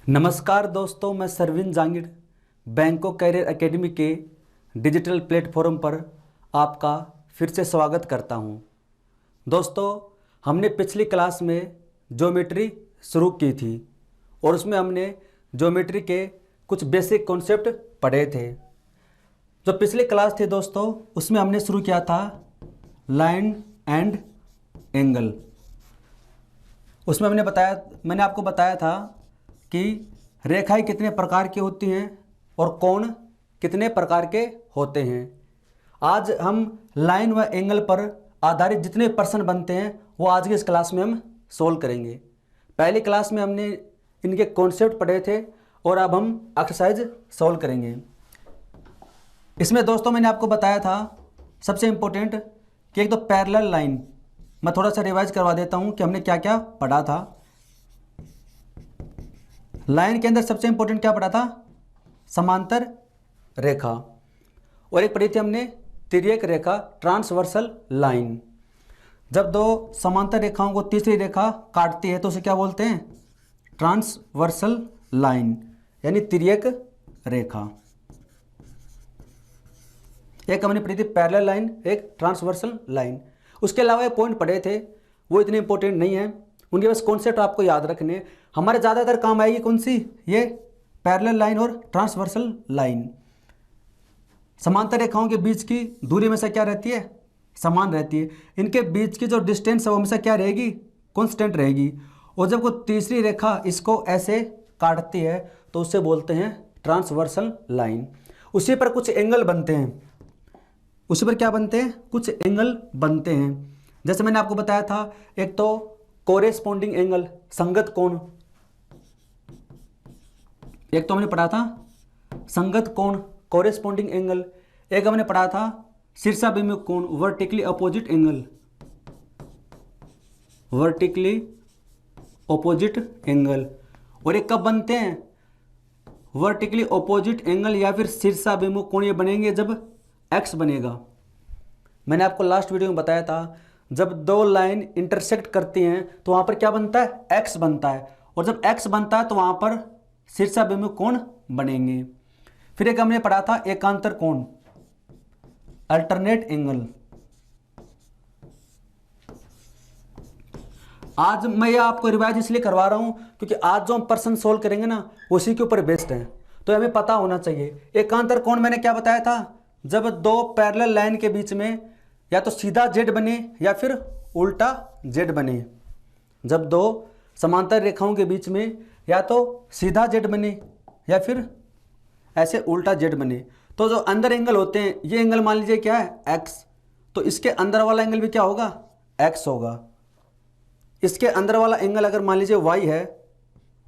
नमस्कार दोस्तों, मैं सरविन जांगिड़ बैंको कैरियर एकेडमी के डिजिटल प्लेटफॉर्म पर आपका फिर से स्वागत करता हूं। दोस्तों, हमने पिछली क्लास में ज्योमेट्री शुरू की थी और उसमें हमने ज्योमेट्री के कुछ बेसिक कॉन्सेप्ट पढ़े थे। जो पिछली क्लास थी दोस्तों, उसमें हमने शुरू किया था लाइन एंड एंगल। उसमें मैंने आपको बताया था कि रेखाएं कितने प्रकार की होती हैं और कोण कितने प्रकार के होते हैं। आज हम लाइन व एंगल पर आधारित जितने प्रश्न बनते हैं वो आज की इस क्लास में हम सोल्व करेंगे। पहली क्लास में हमने इनके कॉन्सेप्ट पढ़े थे और अब हम एक्सरसाइज सोल्व करेंगे। इसमें दोस्तों मैंने आपको बताया था सबसे इम्पोर्टेंट कि एक तो पैरेलल लाइन, मैं थोड़ा सा रिवाइज करवा देता हूँ कि हमने क्या क्या पढ़ा था। लाइन के अंदर सबसे इंपॉर्टेंट क्या पढ़ा था? समांतर रेखा। और एक पढ़ी थी हमने तिर्यक रेखा, ट्रांसवर्सल लाइन। जब दो समांतर रेखाओं को तीसरी रेखा काटती है तो उसे क्या बोलते हैं? ट्रांसवर्सल लाइन, यानी तिर्यक रेखा। एक हमने पढ़ी थी पैरेलल लाइन, एक ट्रांसवर्सल लाइन। उसके अलावा ये पॉइंट पढ़े थे, वो इतने इंपॉर्टेंट नहीं है, उनके बस कॉन्सेप्ट आपको याद रखने। हमारे ज़्यादातर काम आएगी कौन सी? ये पैरेलल लाइन और ट्रांसवर्सल लाइन। समांतर रेखाओं के बीच की दूरी हमेशा क्या रहती है? समान रहती है। इनके बीच की जो डिस्टेंस है वो हमेशा क्या रहेगी? कांस्टेंट रहेगी। और जब कोई तीसरी रेखा इसको ऐसे काटती है तो उससे बोलते हैं ट्रांसवर्सल लाइन। उसी पर कुछ एंगल बनते हैं। उसी पर क्या बनते हैं? कुछ एंगल बनते हैं। जैसे मैंने आपको बताया था, एक तो कोरेस्पॉन्डिंग एंगल, संगत कोण। एक तो हमने पढ़ा था संगत कोण, कोरेस्पॉन्डिंग एंगल। एक हमने पढ़ा था शीर्षाभिमुख कोण, vertically opposite angle, vertically opposite angle. और ये कब बनते हैं? वर्टिकली अपोजिट एंगल या फिर शीर्षाभिमुख कोण ये बनेंगे जब एक्स बनेगा। मैंने आपको लास्ट वीडियो में बताया था, जब दो लाइन इंटरसेक्ट करती हैं तो वहां पर क्या बनता है? एक्स बनता है। और जब एक्स बनता है तो वहां पर शीर्षाभिमुख कोण बनेंगे। फिर एक हमने पढ़ा था एकांतर कोण, अल्टरनेट एंगल। आज मैं ये आपको रिवाइज इसलिए करवा रहा हूं क्योंकि आज जो हम प्रश्न सोल्व करेंगे ना उसी के ऊपर बेस्ड है, तो हमें पता होना चाहिए। एकांतर कोण मैंने क्या बताया था? जब दो पैरेलल लाइन के बीच में या तो सीधा जेड बने या फिर उल्टा जेड बने। जब दो समांतर रेखाओं के बीच में या तो सीधा जेड बने या फिर ऐसे उल्टा जेड बने, तो जो अंदर एंगल होते हैं, ये एंगल मान लीजिए क्या है? एक्स। तो इसके अंदर वाला एंगल भी क्या होगा? एक्स होगा। इसके अंदर वाला एंगल अगर मान लीजिए वाई है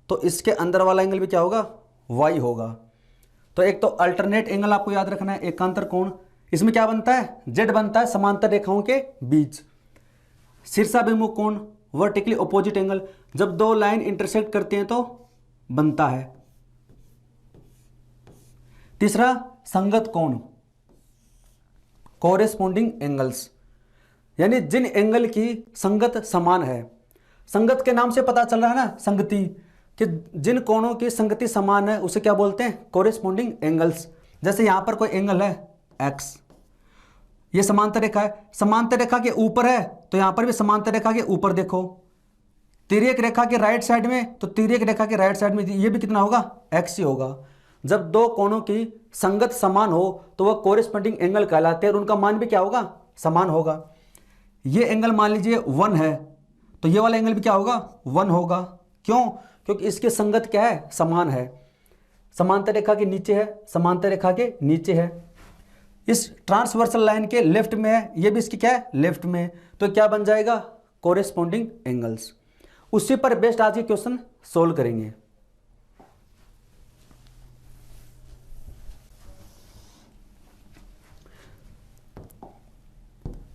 तो इसके अंदर वाला एंगल भी क्या होगा? वाई होगा। तो एक तो अल्टरनेट एंगल आपको याद रखना है, एकांतर कोण। इसमें क्या बनता है? जेड बनता है समांतर रेखाओं के बीच। शीर्षाभिमुख कोण, वर्टिकली अपोजिट एंगल, जब दो लाइन इंटरसेक्ट करती हैं तो बनता है। तीसरा संगत कोण, कोरेस्पॉन्डिंग एंगल्स, यानी जिन एंगल की संगत समान है। संगत के नाम से पता चल रहा है ना, संगति, कि जिन कोणों की संगति समान है उसे क्या बोलते हैं? Corresponding angles. जैसे यहां पर कोई एंगल है एक्स, ये समांतर रेखा है, समांतर रेखा के ऊपर है तो यहां पर भी समांतर रेखा के ऊपर देखो। तिर्यक रेखा के राइट साइड में तो तिर्यक रेखा के राइट साइड में ये भी कितना होगा? एक्स ही होगा। जब दो कोणों की संगत समान हो तो वह कोरेस्पॉन्डिंग एंगल कहलाते हैं और उनका मान भी क्या होगा? समान होगा। ये एंगल मान लीजिए 1 है तो ये वाला एंगल भी क्या होगा? 1 होगा। क्यों? क्योंकि इसकी संगत क्या है? समान है। समांतर रेखा के नीचे है, समांतर रेखा के नीचे है। इस ट्रांसवर्सल लाइन के लेफ्ट में है, ये भी इसकी क्या है? लेफ्ट में है। तो क्या बन जाएगा? Corresponding angles. उसी पर बेस्ड आज के क्वेश्चन सोल्व करेंगे।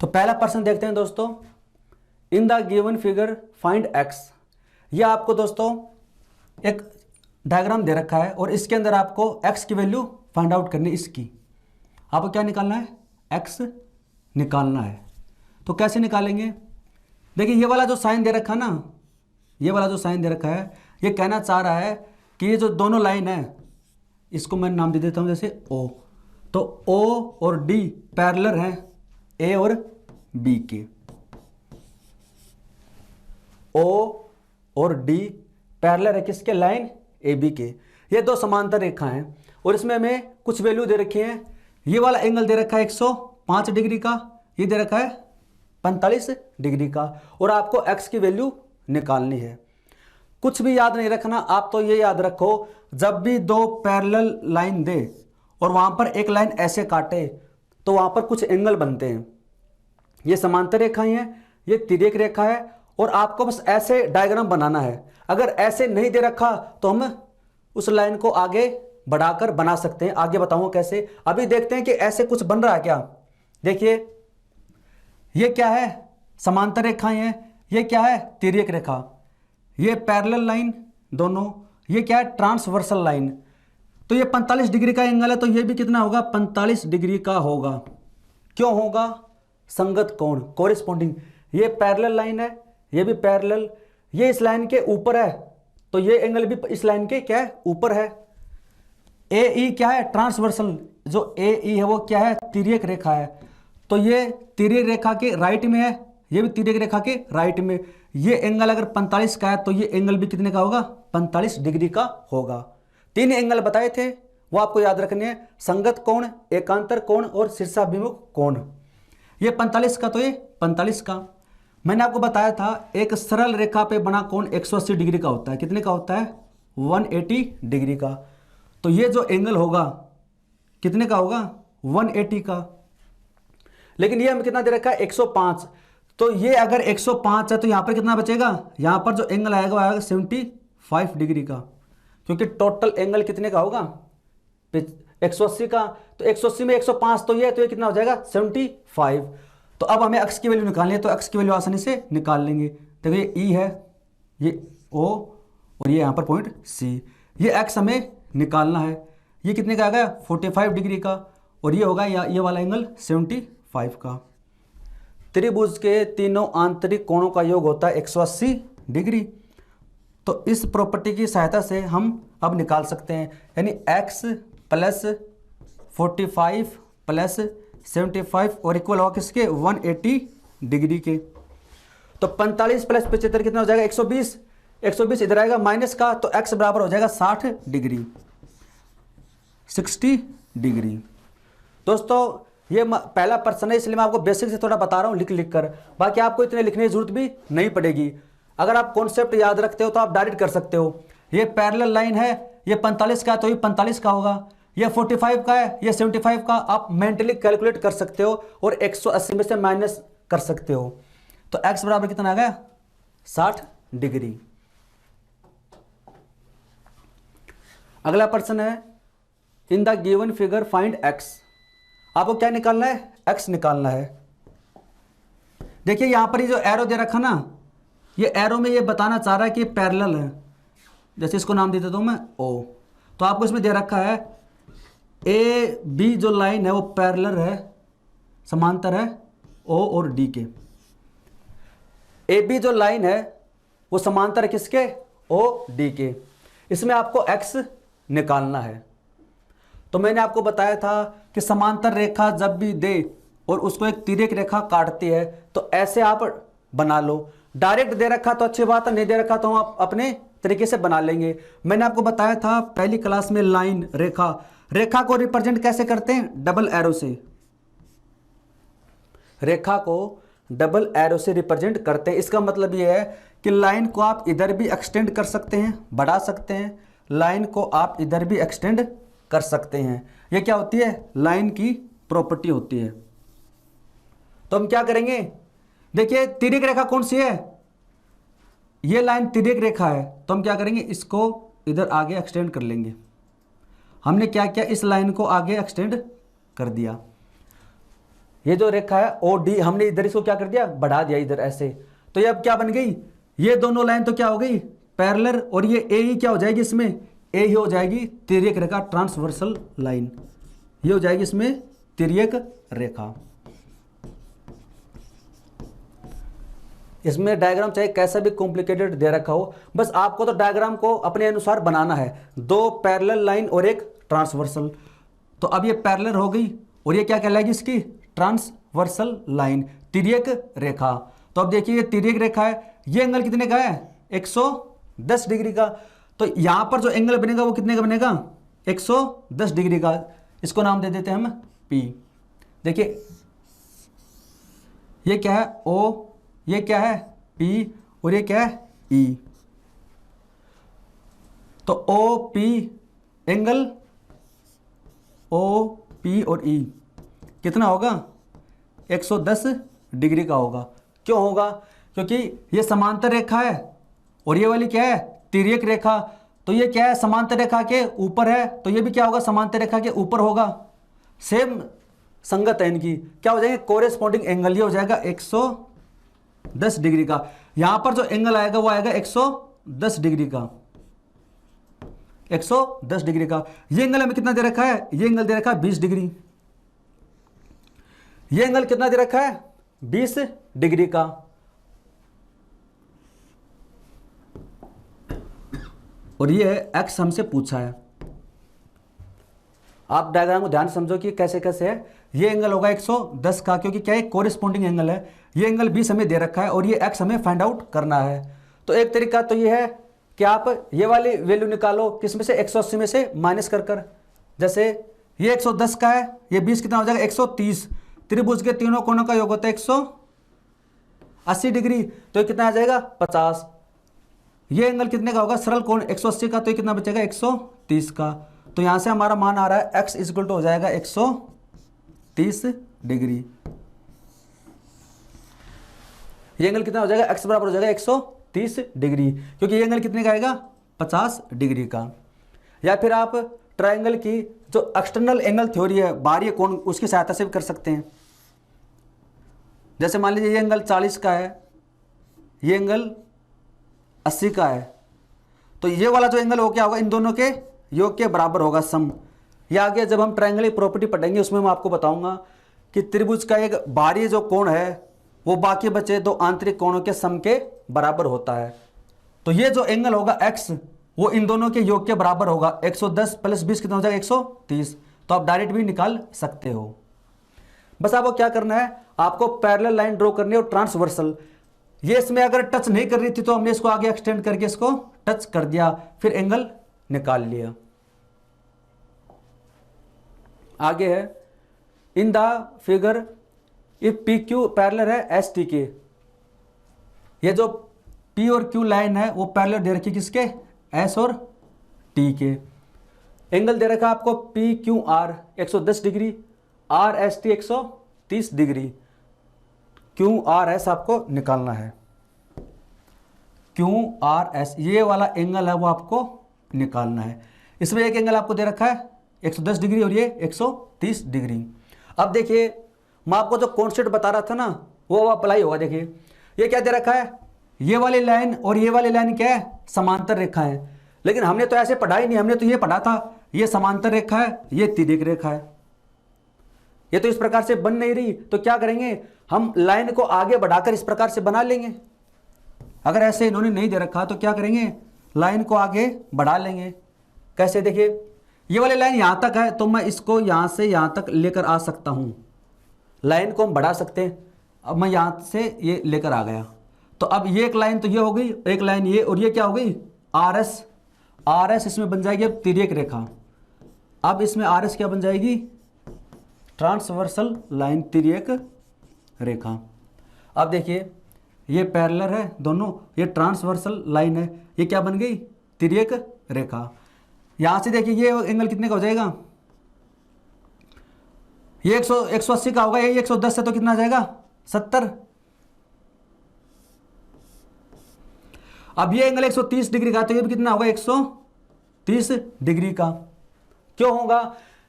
तो पहला प्रश्न देखते हैं दोस्तों। इन the given figure find x. यह आपको दोस्तों एक डायग्राम दे रखा है और इसके अंदर आपको एक्स की वैल्यू फाइंड आउट करनी है। इसकी आपको क्या निकालना है? एक्स निकालना है। तो कैसे निकालेंगे? देखिए ये वाला जो साइन दे रखा है ना, ये वाला जो साइन दे रखा है, ये कहना चाह रहा है कि ये जो दोनों लाइन है इसको मैं नाम दे देता हूं जैसे O, तो O और D पैरेलल हैं A और B के। O और D पैरेलल है किसके? लाइन AB के। ये दो समांतर रेखा हैं और इसमें हमें कुछ वैल्यू दे रखी है। ये वाला एंगल दे रखा है 105 डिग्री का, ये दे रखा है 45 डिग्री का, और आपको x की वैल्यू निकालनी है। कुछ भी याद नहीं रखना, आप तो ये याद रखो जब भी दो पैरेलल लाइन दे और वहां पर एक लाइन ऐसे काटे तो वहां पर कुछ एंगल बनते हैं। ये समांतर रेखाएं हैं, ये तिर्यक रेखा है, और आपको बस ऐसे डायग्राम बनाना है। अगर ऐसे नहीं दे रखा तो हम उस लाइन को आगे बढ़ाकर बना सकते हैं। आगे बताऊंगा कैसे। अभी देखते हैं कि ऐसे कुछ बन रहा है क्या। देखिए ये क्या है? समांतर रेखाएं हैं। ये क्या है? तिर्यक रेखा। ये पैरेलल लाइन दोनों। ये क्या है? Transversal line. तो ये 45 डिग्री का एंगल है, तो ये भी कितना होगा? 45 डिग्री का होगा। क्यों होगा? संगत कोण, कोरिस्पॉन्डिंग। ये पैरेलल लाइन है, ये भी पैरेलल, ये इस लाइन के ऊपर है, तो ये एंगल भी इस लाइन के क्या है? ऊपर है। AE क्या है? ट्रांसवर्सल। जो AE है वो क्या है? तिर्यक रेखा है। तो ये तिर्यक रेखा के राइट में है, ये भी तिर्यक रेखा के राइट में। ये एंगल अगर 45 का है तो ये एंगल भी कितने का होगा? 45 डिग्री का होगा। 3 एंगल बताए थे, वो आपको याद रखने हैं। संगत कोण, एकांतर कोण और शीर्षाभिमुख कोण। ये 45 का, तो ये 45 का। मैंने आपको बताया था एक सरल रेखा पे बना कोण 180 डिग्री का होता है। कितने का होता है? 180 डिग्री का। तो ये जो एंगल होगा कितने का होगा? 180 का। लेकिन ये हमें कितना दे रखा है? 105। तो ये अगर 105 है तो यहां पर कितना बचेगा? यहां पर जो एंगल आएगा वो आएगा 75 डिग्री का, क्योंकि टोटल एंगल कितने का होगा? 180 का। तो 180 में 105 तो ये कितना हो जाएगा? 75। तो अब हमें x की वैल्यू निकालनी है, तो x की वैल्यू आसानी से निकाल लेंगे। देखो ये E है, ये O, और ये यहां पर पॉइंट C। ये x हमें निकालना है। ये कितने का आ गया? 45 डिग्री का, और ये होगा ये वाला एंगल 75 का। त्रिभुज के तीनों आंतरिक कोणों का योग होता है 180 डिग्री। तो इस प्रॉपर्टी की सहायता से हम अब निकाल सकते हैं, यानी x प्लस 45 प्लस 75 और इक्वल होगा किसके? 180 डिग्री के। तो 45 प्लस 75 कितना हो जाएगा? 120। 120 इधर आएगा माइनस का, तो x बराबर हो जाएगा 60 डिग्री, 60 डिग्री। दोस्तों ये पहला प्रश्न है, इसलिए मैं आपको बेसिक से थोड़ा बता रहा हूँ लिख कर। बाकी आपको इतने लिखने की जरूरत भी नहीं पड़ेगी। अगर आप कॉन्सेप्ट याद रखते हो तो आप डायरेक्ट कर सकते हो। ये पैरेलल लाइन है, ये 45 का है तो ये 45 का होगा, ये 45 का है, ये 75 का। आप मेंटली कैलकुलेट कर सकते हो और 180 में से माइनस कर सकते हो। तो x बराबर कितना आ गया? 60 डिग्री। अगला प्रश्न है, in the given figure find x। आपको क्या निकालना है? x निकालना है। देखिए यहां पर ये जो एरो दे रखा ना, ये एरो में ये बताना चाह रहा है कि पैरेलल है। जैसे इसको नाम दे देता हूं मैं O। तो आपको इसमें दे रखा है AB जो लाइन है वो पैरेलल है, समांतर है O और D के। AB जो लाइन है वो समांतर है किसके? OD के। इसमें आपको x निकालना है। तो मैंने आपको बताया था कि समांतर रेखा जब भी दे और उसको एक तिर्यक रेखा काटती है तो ऐसे आप बना लो। डायरेक्ट दे रखा तो अच्छी बात है, नहीं दे रखा तो हम आप अपने तरीके से बना लेंगे। मैंने आपको बताया था पहली क्लास में लाइन, रेखा को रिप्रेजेंट कैसे करते हैं? डबल एरो से। रेखा को डबल एरो से रिप्रेजेंट करते हैं। इसका मतलब यह है कि लाइन को आप इधर भी एक्सटेंड कर सकते हैं, बढ़ा सकते हैं, लाइन को आप इधर भी एक्सटेंड कर सकते हैं। यह क्या होती है? लाइन की प्रॉपर्टी होती है। तो हम क्या करेंगे? देखिए तिर्यक रेखा कौन सी है? ये लाइन तिर्यक रेखा है, तो हम क्या करेंगे? इसको इधर आगे एक्सटेंड कर लेंगे। हमने क्या किया? इस लाइन को आगे एक्सटेंड कर दिया। ये जो रेखा है OD, हमने इधर इसको क्या कर दिया? बढ़ा दिया इधर ऐसे। तो ये अब क्या बन गई? ये दोनों लाइन तो क्या हो गई? पैरेलल। और ये AE क्या हो जाएगी? इसमें A ही हो जाएगी तिर्यक रेखा, ट्रांसवर्सल लाइन। ये हो जाएगी इसमें तिर्यक रेखा। इसमें डायग्राम चाहे कैसा भी कॉम्प्लिकेटेड दे रखा हो, बस आपको तो डायग्राम को अपने अनुसार बनाना है। दो पैरेलल लाइन और एक ट्रांसवर्सल। तो अब ये पैरेलल हो गई और ये क्या कहलाएगी इसकी ट्रांसवर्सल लाइन, तिर्यक रेखा। तो अब देखिए ये तिर्यक रेखा है, ये एंगल कितने का है 110 डिग्री का। तो यहां पर जो एंगल बनेगा वो कितने का बनेगा 110 डिग्री का। इसको नाम दे देते हैं हम P। देखिए ये क्या है O, ये क्या है P और ये क्या है E। तो OP एंगल OP और E कितना होगा 110 डिग्री का होगा। क्यों होगा, क्योंकि ये समांतर रेखा है और ये वाली क्या है तिर्यक रेखा। तो ये क्या है समांतर रेखा के ऊपर है, तो ये भी क्या होगा समांतर रेखा के ऊपर होगा। सेम संगत है इनकी, क्या हो जाएंगे कोरेस्पॉन्डिंग एंगल, ये हो जाएगा 110 डिग्री का। यहां पर जो एंगल आएगा वो आएगा 110 डिग्री का, 110 डिग्री का। ये एंगल हमें कितना दे रखा है, ये एंगल दे रखा है 20 डिग्री। ये एंगल कितना दे रखा है 20 डिग्री का। और ये एक्स हमसे पूछा है। आप डायग्राम को ध्यान समझो कि कैसे कैसे है। ये एंगल होगा 110 का, क्योंकि क्या है कोरेस्पॉन्डिंग एंगल है। ये एंगल 20 हमें दे रखा है और ये एक्स हमें फाइंड आउट करना है। तो एक तरीका तो ये है कि आप ये वाली वैल्यू निकालो, किस में से 180 में से माइनस कर कर। जैसे ये 110 का है, ये 20 कितना हो जाएगा 130। त्रिभुज के तीनों कोणों का योग होता है 180 डिग्री, तो ये कितना आ जाएगा 50। ये एंगल कितने का होगा सरल कोण 180 का, तो ये कितना बचेगा 130 का। तो यहां से हमारा मान आ रहा है x इक्वल टू हो जाएगा 130 डिग्री। ये एंगल कितना हो जाएगा x बराबर हो जाएगा 130 डिग्री, क्योंकि ये एंगल कितने का आएगा 50 डिग्री का। या फिर आप ट्रायंगल की जो एक्सटर्नल एंगल थ्योरी है, बाहरी कोण, उसकी सहायता से भी कर सकते हैं। जैसे मान लीजिए ये एंगल 40 का है, ये एंगल 80 का है, तो ये वाला जो एंगल हो क्या होगा इन दोनों के योग के बराबर होगा, सम। ये आगे जब हम ट्रायंगल की प्रॉपर्टी पढ़ेंगे उसमें मैं आपको बताऊंगा कि त्रिभुज का एक बाहरी जो कोण है वो बाकी बचे दो आंतरिक कोणों के सम के बराबर होता है। तो ये जो एंगल होगा x वो इन दोनों के योग के बराबर होगा। 110 प्लस 20 कितना हो जाएगा 130। तो आप डायरेक्ट भी निकाल सकते हो। बस आपको क्या करना है, आपको पैरेलल लाइन ड्रॉ करनी है और ट्रांसवर्सल। ये इसमें अगर टच नहीं कर रही थी तो हमने इसको आगे एक्सटेंड करके इसको टच कर दिया, फिर एंगल निकाल लिया। आगे है in the figure if P Q parallel है एस टी के। ये जो पी और क्यू लाइन है वो पैरेलल दे रखी किसके एस और टी के। एंगल दे रखा आपको P Q R 110 degree, R S T 130 degree. Q R S आपको निकालना है, क्यू आर एस ये वाला एंगल है वो आपको निकालना है। इसमें एक एंगल आपको दे रखा है 110 डिग्री और ये 130 डिग्री। अब देखिए मैं आपको जो कॉन्सेप्ट बता रहा था ना वो अप्लाई होगा। देखिए ये क्या दे रखा है, ये वाली लाइन और ये वाली लाइन क्या है समांतर रेखा है, लेकिन हमने तो ऐसे पढ़ा ही नहीं। हमने तो ये पढ़ा था ये समांतर रेखा है, ये तिर्यक रेखा है, ये तो इस प्रकार से बन नहीं रही। तो क्या करेंगे हम लाइन को आगे बढ़ाकर इस प्रकार से बना लेंगे। अगर ऐसे इन्होंने नहीं दे रखा तो क्या करेंगे लाइन को आगे बढ़ा लेंगे। कैसे, देखिए ये वाली लाइन यहां तक है तो मैं इसको यहां से यहां तक लेकर आ सकता हूं। लाइन को हम बढ़ा सकते हैं। अब मैं यहां से ये लेकर आ गया, तो अब ये एक लाइन तो ये हो गई, एक लाइन ये, और ये क्या हो गई आर एस। आर एस इसमें बन जाएगी अब तिर्यक रेखा। अब इसमें आर एस क्या बन जाएगी ट्रांसवर्सल लाइन, तिर्यक रेखा। अब देखिए ये पैरेलल है दोनों, ये ट्रांसवर्सल लाइन है, ये क्या बन गई तिर्यक रेखा। यहां से देखिए ये एंगल कितने का हो जाएगा, ये 180 का होगा, ये 110 है तो कितना आ जाएगा 70। अब ये एंगल 130 डिग्री का, तो ये भी कितना होगा 130 डिग्री का। क्यों होगा,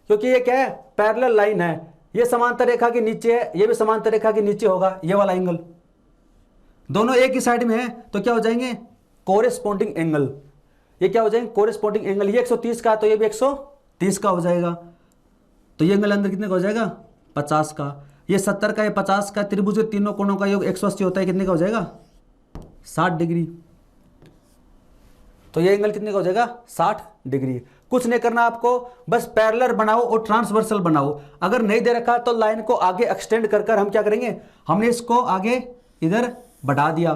क्योंकि ये क्या है पैरेलल लाइन है, ये समांतर रेखा के नीचे है, ये भी समांतर रेखा के नीचे होगा। ये वाला एंगल दोनों एक ही साइड में है तो क्या हो जाएंगे कोरेस्पॉन्डिंग एंगल। ये क्या हो जाएंगे कोरेस्पॉन्डिंग एंगल। ये 130 का तो ये भी 130 का हो जाएगा। तो ये एंगल अंदर कितने का हो जाएगा 50 का। ये 70 का, ये 50 का। त्रिभुज के तीनों कोणों का योग 180 होता है, कितने का हो जाएगा 60 डिग्री। तो ये एंगल कितने का हो जाएगा 60 डिग्री। कुछ नहीं करना आपको, बस पैरेलल बनाओ और ट्रांसवर्सल बनाओ। अगर नहीं दे रखा तो लाइन को आगे एक्सटेंड कर कर हम क्या करेंगे, हमने इसको आगे इधर बढ़ा दिया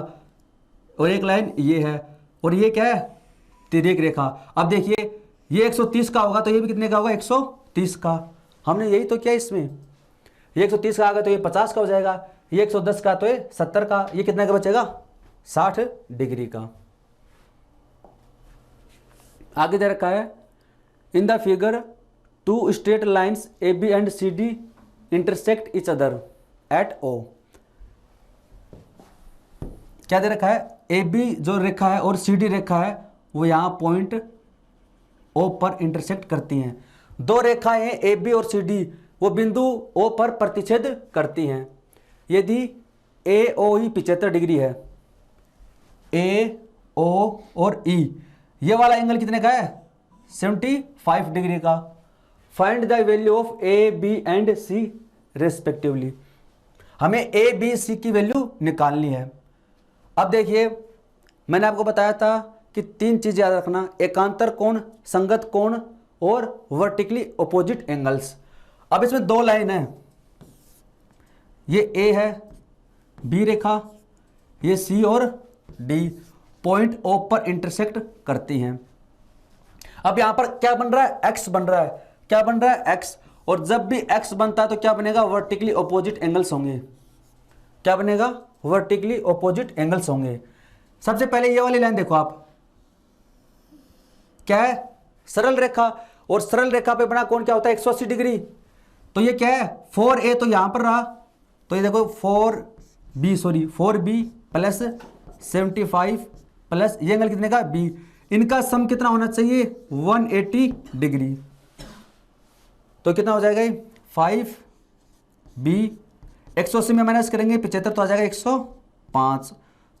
और एक लाइन ये है और ये क्या है तिर्यक रेखा। अब देखिए ये 130 का होगा तो ये भी कितने का होगा 130 का। हमने यही तो किया इसमें, ये 130 का आ गया तो ये 50 का हो जाएगा, ये 110 का तो ये 70 का, ये कितने का बचेगा 60 डिग्री का। आगे दे रखा है in the figure two straight lines A B and C D intersect each other at O. क्या दे रखा है, ए बी जो रेखा है और सी डी रेखा है वो यहां पॉइंट ओ पर इंटरसेक्ट करती हैं। दो रेखाएं ए बी और सी डी वो बिंदु ओ पर प्रतिच्छेद करती हैं यदि ए ओ ई 75 डिग्री है, ए ओ और ई ये वाला एंगल कितने का है 75 डिग्री का। Find the value of A B and C respectively. हमें ए बी सी की वैल्यू निकालनी है। अब देखिए मैंने आपको बताया था कि तीन चीज याद रखना, एकांतर कोण, संगत कोण और वर्टिकली अपोजिट एंगल्स। अब इसमें दो लाइन है, ये ए है बी रेखा, ये सी और डी पॉइंट ओ पर इंटरसेक्ट करती हैं। अब यहां पर क्या बन रहा है एक्स बन रहा है, क्या बन रहा है एक्स, और जब भी एक्स बनता है तो क्या बनेगा वर्टिकली अपोजिट एंगल्स होंगे। क्या बनेगा वर्टिकली अपोजिट एंगल्स होंगे। सबसे पहले ये वाली लाइन देखो आप, क्या है सरल रेखा, और सरल रेखा पे बना कोण क्या होता है 180 डिग्री। तो ये क्या है 4a तो यहां पर रहा, तो ये देखो 4b प्लस 75 प्लस ये एंगल कितने का b, इनका सम कितना होना चाहिए 180 डिग्री। तो कितना हो जाएगा 5b, 180 में माइनस करेंगे 75 तो आ जाएगा 105,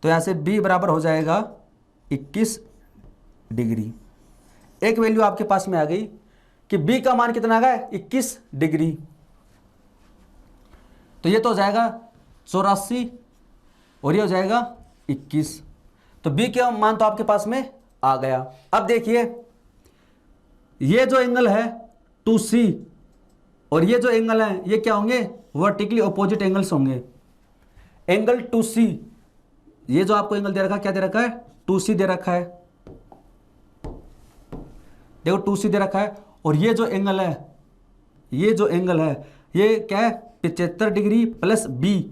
तो यहां से b बराबर हो जाएगा 21 डिग्री। एक वैल्यू आपके पास में आ गई कि b का मान कितना आ गया 21 डिग्री। तो ये तो हो जाएगा 84 और ये हो जाएगा 21, तो b का मान तो आपके पास में आ गया। अब देखिए ये जो एंगल है 2c और ये जो एंगल है ये क्या होंगे वर्टिकली अपोजिट एंगल्स होंगे। एंगल 2c, ये जो आपको एंगल दे रखा है क्या दे रखा है 2c दे रखा है, देखो 2c दे रखा है, और ये जो एंगल है ये जो एंगल है ये क्या है 75 डिग्री प्लस b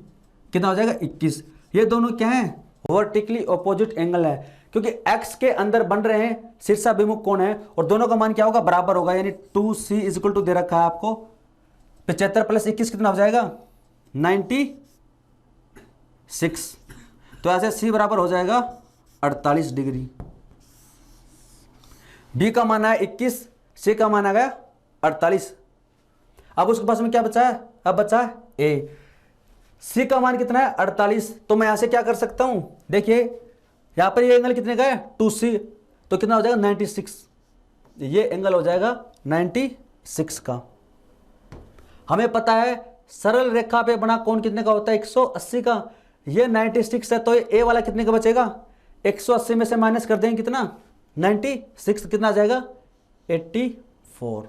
कितना हो जाएगा 21। ये दोनों क्या है वर्टिकली अपोजिट एंगल है, क्योंकि x के अंदर बन रहे हैं शीर्षाभिमुख कोण है और दोनों का मान क्या होगा बराबर होगा, यानी 2c इक्वल टू दे रखा है आपको 75 प्लस 21 कितना हो जाएगा 96। तो ऐसे c बराबर हो जाएगा 48 डिग्री। b का मान है 21, c का मान आ गया 48। अब उसके पास में क्या बचा है, अब बचा है a, c का मान कितना है 48। तो मैं यहां से क्या कर सकता हूं, देखिए यहां पर ये एंगल कितने का है 2c, तो कितना हो जाएगा 96, ये एंगल हो जाएगा 96 का। हमें पता है सरल रेखा पे बना कोण कितने का होता है 180 का, ये 96 है, तो ए वाला कितने का बचेगा 180 में से माइनस कर देंगे कितना 96, कितना आ जाएगा 84।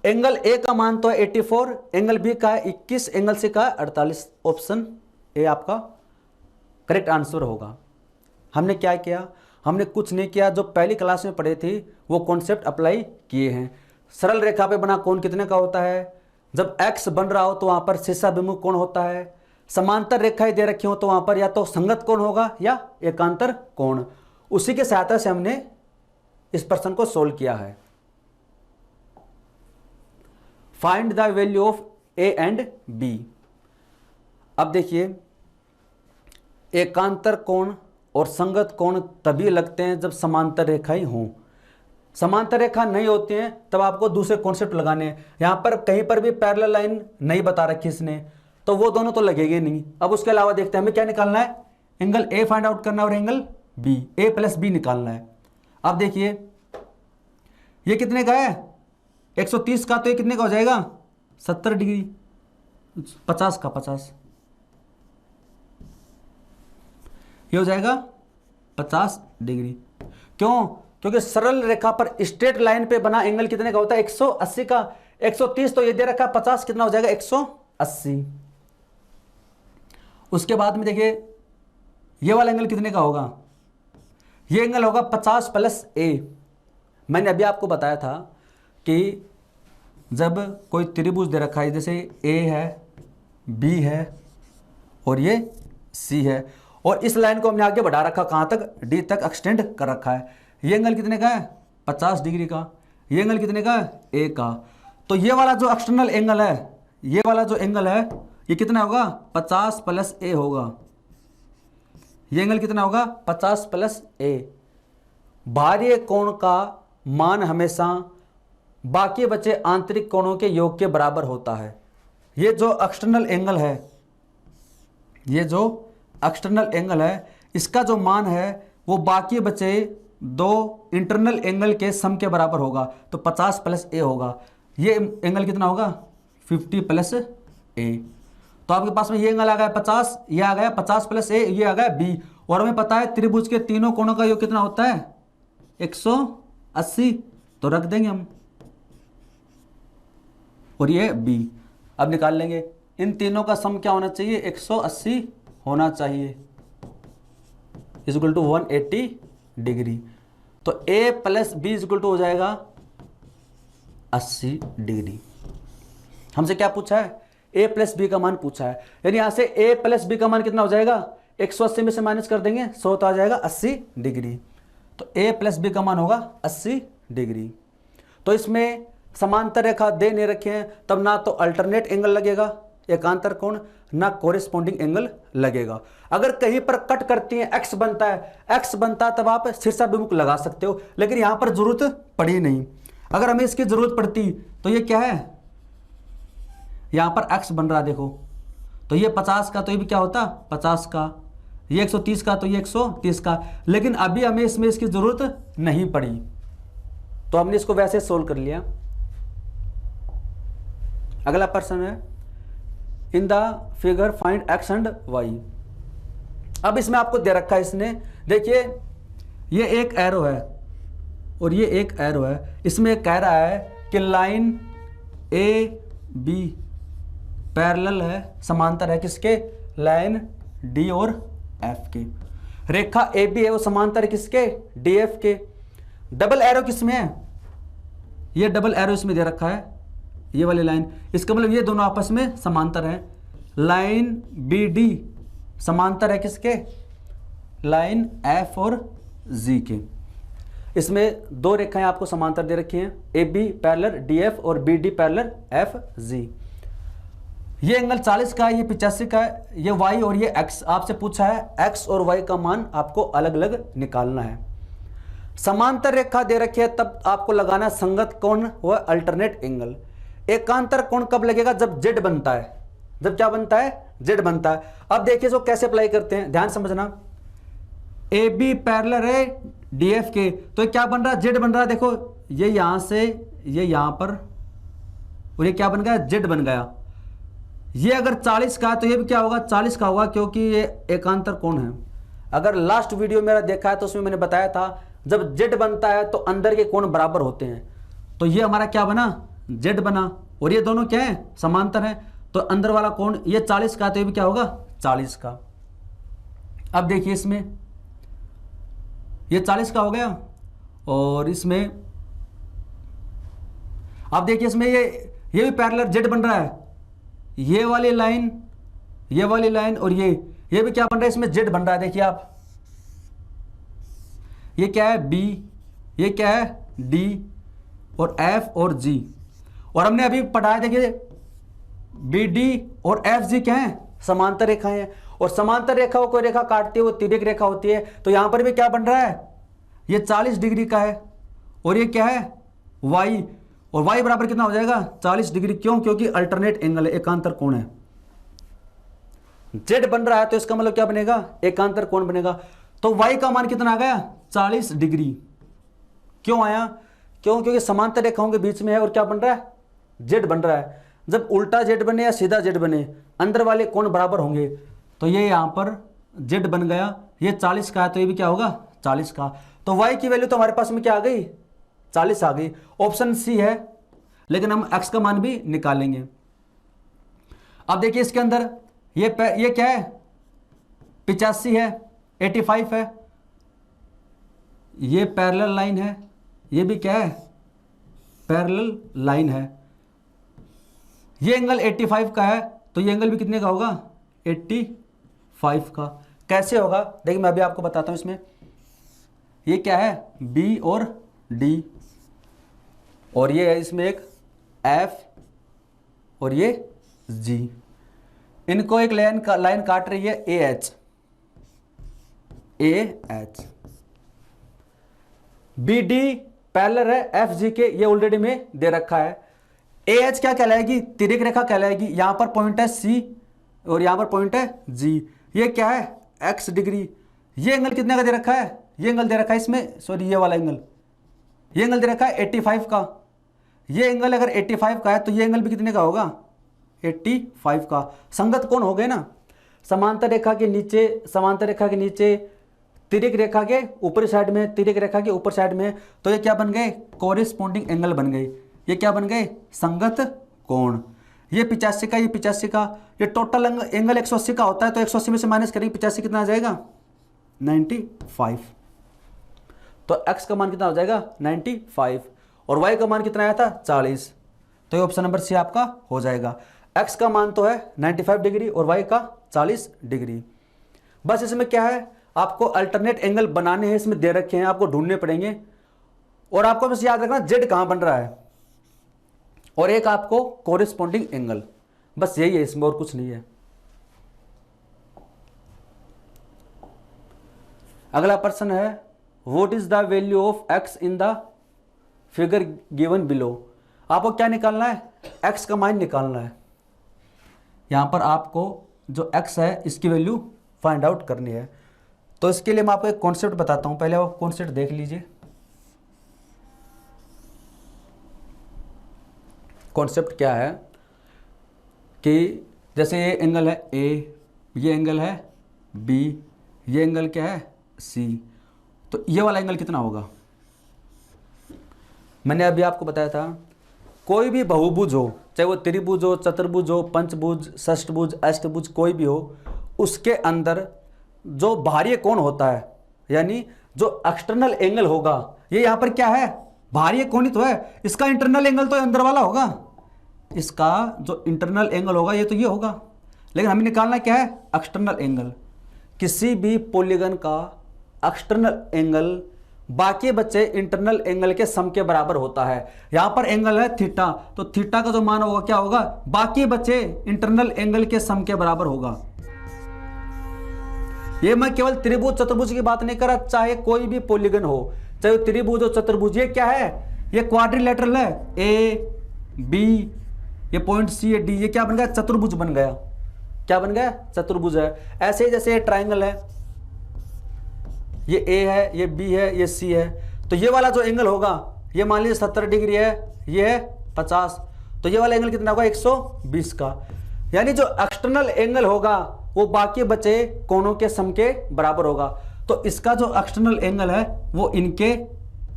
एंगल ए का मान तो है 84, एंगल बी का है 21, एंगल सी का है 48। ऑप्शन ए आपका करेक्ट आंसर होगा। हमने क्या किया, हमने कुछ नहीं किया, जो पहली क्लास में पढ़े थे वो कॉन्सेप्ट अप्लाई किए हैं। सरल रेखा पे बना कोण कितने का होता है, जब x बन रहा हो तो वहां पर शीर्षाभिमुख कोण होता है, समांतर रेखाएं दे रखी हो तो वहां पर या तो संगत कोण होगा या एकांतर कोण। उसी के सहायता से हमने इस प्रश्न को सोल्व किया है। Find the value of a and b। अब देखिए एकांतर कोण और संगत कोण तभी लगते हैं जब समांतर रेखाएं हों। समांतर रेखा नहीं होती हैं तब आपको दूसरे कॉन्सेप्ट लगाने हैं। यहां पर कहीं पर भी पैरेलल लाइन नहीं बता रखी इसने, तो वो दोनों तो लगेंगे नहीं। अब उसके अलावा देखते हैं हमें क्या निकालना है, एंगल ए फाइंड आउट करना है और एंगल बी, ए प्लस बी निकालना है। अब देखिए ये कितने का है 130 का, तो ये कितने का हो जाएगा 70 डिग्री, 50 का 50। ये हो जाएगा 50 डिग्री। क्यों? क्योंकि सरल रेखा पर स्ट्रेट लाइन पे बना एंगल कितने का होता है? 180 का। 130 तो ये दे रखा है, 50 कितना हो जाएगा? 180। उसके बाद में देखिए ये वाला एंगल कितने का होगा? ये एंगल होगा 50 प्लस ए। मैंने अभी आपको बताया था कि जब कोई त्रिभुज दे रखा है, जैसे ए है, बी है और ये सी है, और इस लाइन को हमने आगे बढ़ा रखा, कहाँ तक? डी तक एक्सटेंड कर रखा है। ये एंगल कितने का है? 50 डिग्री का। ये एंगल कितने का है? ए का। तो ये वाला जो एक्सटर्नल एंगल है, ये वाला जो एंगल है, ये कितना होगा? 50 प्लस ए होगा। ये एंगल कितना होगा? 50 प्लस ए। बाह्य कोण का मान हमेशा बाकी बचे आंतरिक कोणों के योग के बराबर होता है। ये जो एक्सटर्नल एंगल है, ये जो एक्सटर्नल एंगल है, इसका जो मान है वो बाकी बचे दो इंटरनल एंगल के सम के बराबर होगा। तो 50 प्लस ए होगा। ये एंगल कितना होगा? 50 प्लस ए। तो आपके पास में ये एंगल आ गया 50, ये आ गया 50 प्लस ए, ये आ गया बी। और हमें पता है त्रिभुज के तीनों कोणों का योग कितना होता है? 180। तो रख देंगे हम, और ये बी। अब निकाल लेंगे इन तीनों का सम क्या होना चाहिए? 180 होना चाहिए, इक्वल टू 180 डिग्री। तो a plus B equal to हो जाएगा 80 डिग्री। हमसे क्या पूछा है? a प्लस बी का मान पूछा है। यानी यहां से a प्लस बी का मान कितना हो जाएगा? 180 में से माइनस कर देंगे 100, तो आ जाएगा 80 डिग्री। तो a प्लस बी का मान होगा 80 डिग्री। तो इसमें समांतर रेखा दे नहीं रखे हैं, तब ना तो अल्टरनेट एंगल लगेगा एकांतर कोण, ना कोरिस्पॉन्डिंग एंगल लगेगा। अगर कहीं पर कट करती है, एक्स बनता है, तब आप शीर्षाभिमुख लगा सकते हो, लेकिन यहां पर जरूरत पड़ी नहीं। अगर हमें इसकी जरूरत पड़ती तो ये क्या है? यहां पर एक्स बन रहा, देखो, तो ये 50 का, तो ये भी क्या होता? 50 का। ये 130 का, तो ये 130 का। लेकिन अभी हमें इसमें इसकी जरूरत नहीं पड़ी, तो हमने इसको वैसे सोल्व कर लिया। अगला प्रश्न है, in the figure find X and Y. अब इसमें आपको दे रखा है, इसने देखिए ये एक एरो है और ये एक एरो है। इसमें कह रहा है कि लाइन ए बी पैरेलल है, समांतर है किसके? लाइन डी और एफ के। रेखा ए बी है वो समांतर है किसके? डी एफ के। डबल एरो किसमें है? ये डबल एरो इसमें दे रखा है, ये वाली लाइन। इसका मतलब ये दोनों आपस में समांतर है। लाइन बी डी समांतर है किसके? लाइन एफ और जी के। इसमें दो रेखाएं आपको समांतर दे रखी हैं, A B parallel D F और B D parallel F G. ये एंगल 40 का है, ये 85 का है, ये वाई और ये एक्स। आपसे पूछा है एक्स और वाई का मान आपको अलग अलग निकालना है। समांतर रेखा दे रखी है, तब आपको लगाना संगत कोण व अल्टरनेट एंगल। एकांतर कोण कब लगेगा? जब जेड बनता है। जब क्या बनता है? जेड बनता है। अब देखिए इसको कैसे अप्लाई करते हैं, ध्यान समझना। ए बी पैरेलल है डी एफ के, तो ये क्या बन रहा है? जेड बन रहा है। देखो ये यहां से ये यहां पर, और ये क्या बन गया? जेड बन गया। ये अगर 40 का तो ये भी क्या होगा? 40 का होगा, क्योंकि ये एकांतर कोण है। अगर लास्ट वीडियो मेरा देखा है तो उसमें मैंने बताया था जब जेड बनता है तो अंदर के कोण बराबर होते हैं। तो ये हमारा क्या बना? जेड बना। और ये दोनों क्या है? समांतर है। तो अंदर वाला कोण ये 40 का, तो ये भी क्या होगा? 40 का। अब देखिए इसमें ये 40 का हो गया, और इसमें अब देखिए इसमें ये भी पैरेलल जेड बन रहा है। ये वाली लाइन, ये वाली लाइन और ये भी क्या बन रहा है? इसमें जेड बन रहा है। देखिए आप, ये क्या है? बी, ये क्या है? डी, और एफ और जी। और हमने अभी पढ़ा है, देखिए बी डी और एफ जी क्या है? समांतर रेखाएं हैं। और समांतर रेखा को कोई रेखा काटती है वो तिर्यक रेखा होती है। तो यहां पर भी क्या बन रहा है? ये 40 डिग्री का है, और ये क्या है? वाई। और वाई बराबर कितना हो जाएगा? 40 डिग्री। क्यों? क्योंकि अल्टरनेट एंगल है, एकांतर कोण है। जेड बन रहा है तो इसका मतलब क्या बनेगा? एकांतर कोण बनेगा। तो वाई का मान कितना आ गया? 40 डिग्री। क्यों आया? क्यों? क्योंकि समांतर रेखाओं के बीच में है, और क्या बन रहा है? जेड बन रहा है। जब उल्टा जेड बने या सीधा जेड बने, अंदर वाले कोण बराबर होंगे। तो ये यहां पर जेड बन गया, ये 40 का है तो ये भी क्या होगा 40 का। तो वाई की वैल्यू तो हमारे पास में क्या आ गई 40 आ गई, ऑप्शन सी है। लेकिन हम एक्स का मान भी निकालेंगे। अब देखिए इसके अंदर ये क्या है 85 है, 85 है, ये पैरेलल लाइन है, ये भी क्या है पैरेलल लाइन है। ये एंगल 85 का है तो ये एंगल भी कितने का होगा 85 का। कैसे होगा देखिए मैं अभी आपको बताता हूं। इसमें ये क्या है बी और डी, और ये है इसमें एक एफ और ये जी, इनको एक लाइन काट रही है A H, B D parallel है एफ जी के, ये ऑलरेडी में दे रखा है। ए एच क्या कहलाएगी तिर्यक रेखा कहलाएगी, यहां पर पॉइंट है सी और यहां पर पॉइंट है जी। ये क्या है एक्स डिग्री। ये एंगल कितने का दे रखा है, ये एंगल दे रखा है इसमें, सॉरी ये वाला एंगल, ये एंगल दे रखा है 85 का। ये एंगल अगर 85 का है तो ये एंगल भी कितने का होगा 85 का। संगत कोण हो गए ना, समांतर रेखा के नीचे, समांतर रेखा के नीचे, तिर्यक रेखा के ऊपरी साइड में, तिर्यक रेखा के ऊपर साइड में, तो ये क्या बन गए कोरिस्पोंडिंग एंगल बन गए। ये क्या बन गए संगत कोण। ये 85 का, ये 85 का, ये टोटल एंगल 180 का होता है तो 180 में से माइनस करेंगे 85 कितना आ जाएगा 95। तो x का मान कितना हो जाएगा 95 और y का मान कितना आया था 40। तो ये ऑप्शन नंबर सी आपका हो जाएगा। x का मान तो है 95 डिग्री और y का 40 डिग्री। बस इसमें क्या है आपको अल्टरनेट एंगल बनाने हैं, इसमें दे रखे हैं, आपको ढूंढने पड़ेंगे। और आपको बस याद रखना z कहां बन रहा है और एक आपको कोरिस्पोंडिंग एंगल, बस यही है इसमें और कुछ नहीं है। अगला प्रश्न है what is the value of x in the figure given below. आपको क्या निकालना है x का मान निकालना है। यहां पर आपको जो x है इसकी वैल्यू फाइंड आउट करनी है। तो इसके लिए मैं आपको एक कॉन्सेप्ट बताता हूं, पहले आप कॉन्सेप्ट देख लीजिए। कॉन्सेप्ट क्या है कि जैसे ये एंगल है A, ये एंगल है B, ये एंगल क्या है C, तो ये वाला एंगल कितना होगा। मैंने अभी आपको बताया था कोई भी बहुभुज हो, चाहे वो त्रिभुज हो, चतुर्भुज हो, पंचभुज, षष्ठभुज, अष्टभुज, कोई भी हो, उसके अंदर जो बाह्य कोण होता है यानी जो एक्सटर्नल एंगल होगा, ये यहां पर क्या है बाह्य कोण ही तो है, इसका इंटरनल एंगल तो अंदर वाला होगा, इसका जो इंटरनल एंगल होगा ये तो ये होगा। लेकिन हमें निकालना क्या है एक्सटर्नल एंगल। किसी भी पॉलीगन का एक्सटर्नल एंगल बाकी बचे इंटरनल एंगल के सम के बराबर होता है। यहां पर एंगल है थीटा, तो थीटा का जो मान होगा क्या होगा बाकी बचे इंटरनल एंगल के सम के बराबर होगा। ये मैं केवल त्रिभुज चतुर्भुज की बात नहीं कर रहा, चाहे कोई भी पॉलीगन हो, चाहे त्रिभुज हो चतुर्भुज, ये क्या है ये क्वाड्रिलेटरल है, ए बी, ये पॉइंट सी है डी, ये क्या बन गया चतुर्भुज बन गया। क्या बन गया चतुर्भुज है। ऐसे ही जैसे ये ट्राइंगल है, ये ए है, ये बी है, ये सी है, तो ये वाला जो एंगल होगा ये मान लीजिए 70 डिग्री है, ये है 50, तो ये वाला एंगल कितना होगा 120 का। यानी जो एक्सटर्नल एंगल होगा वो बाकी बचे कोणों के सम के बराबर होगा। तो इसका जो एक्सटर्नल एंगल है वो इनके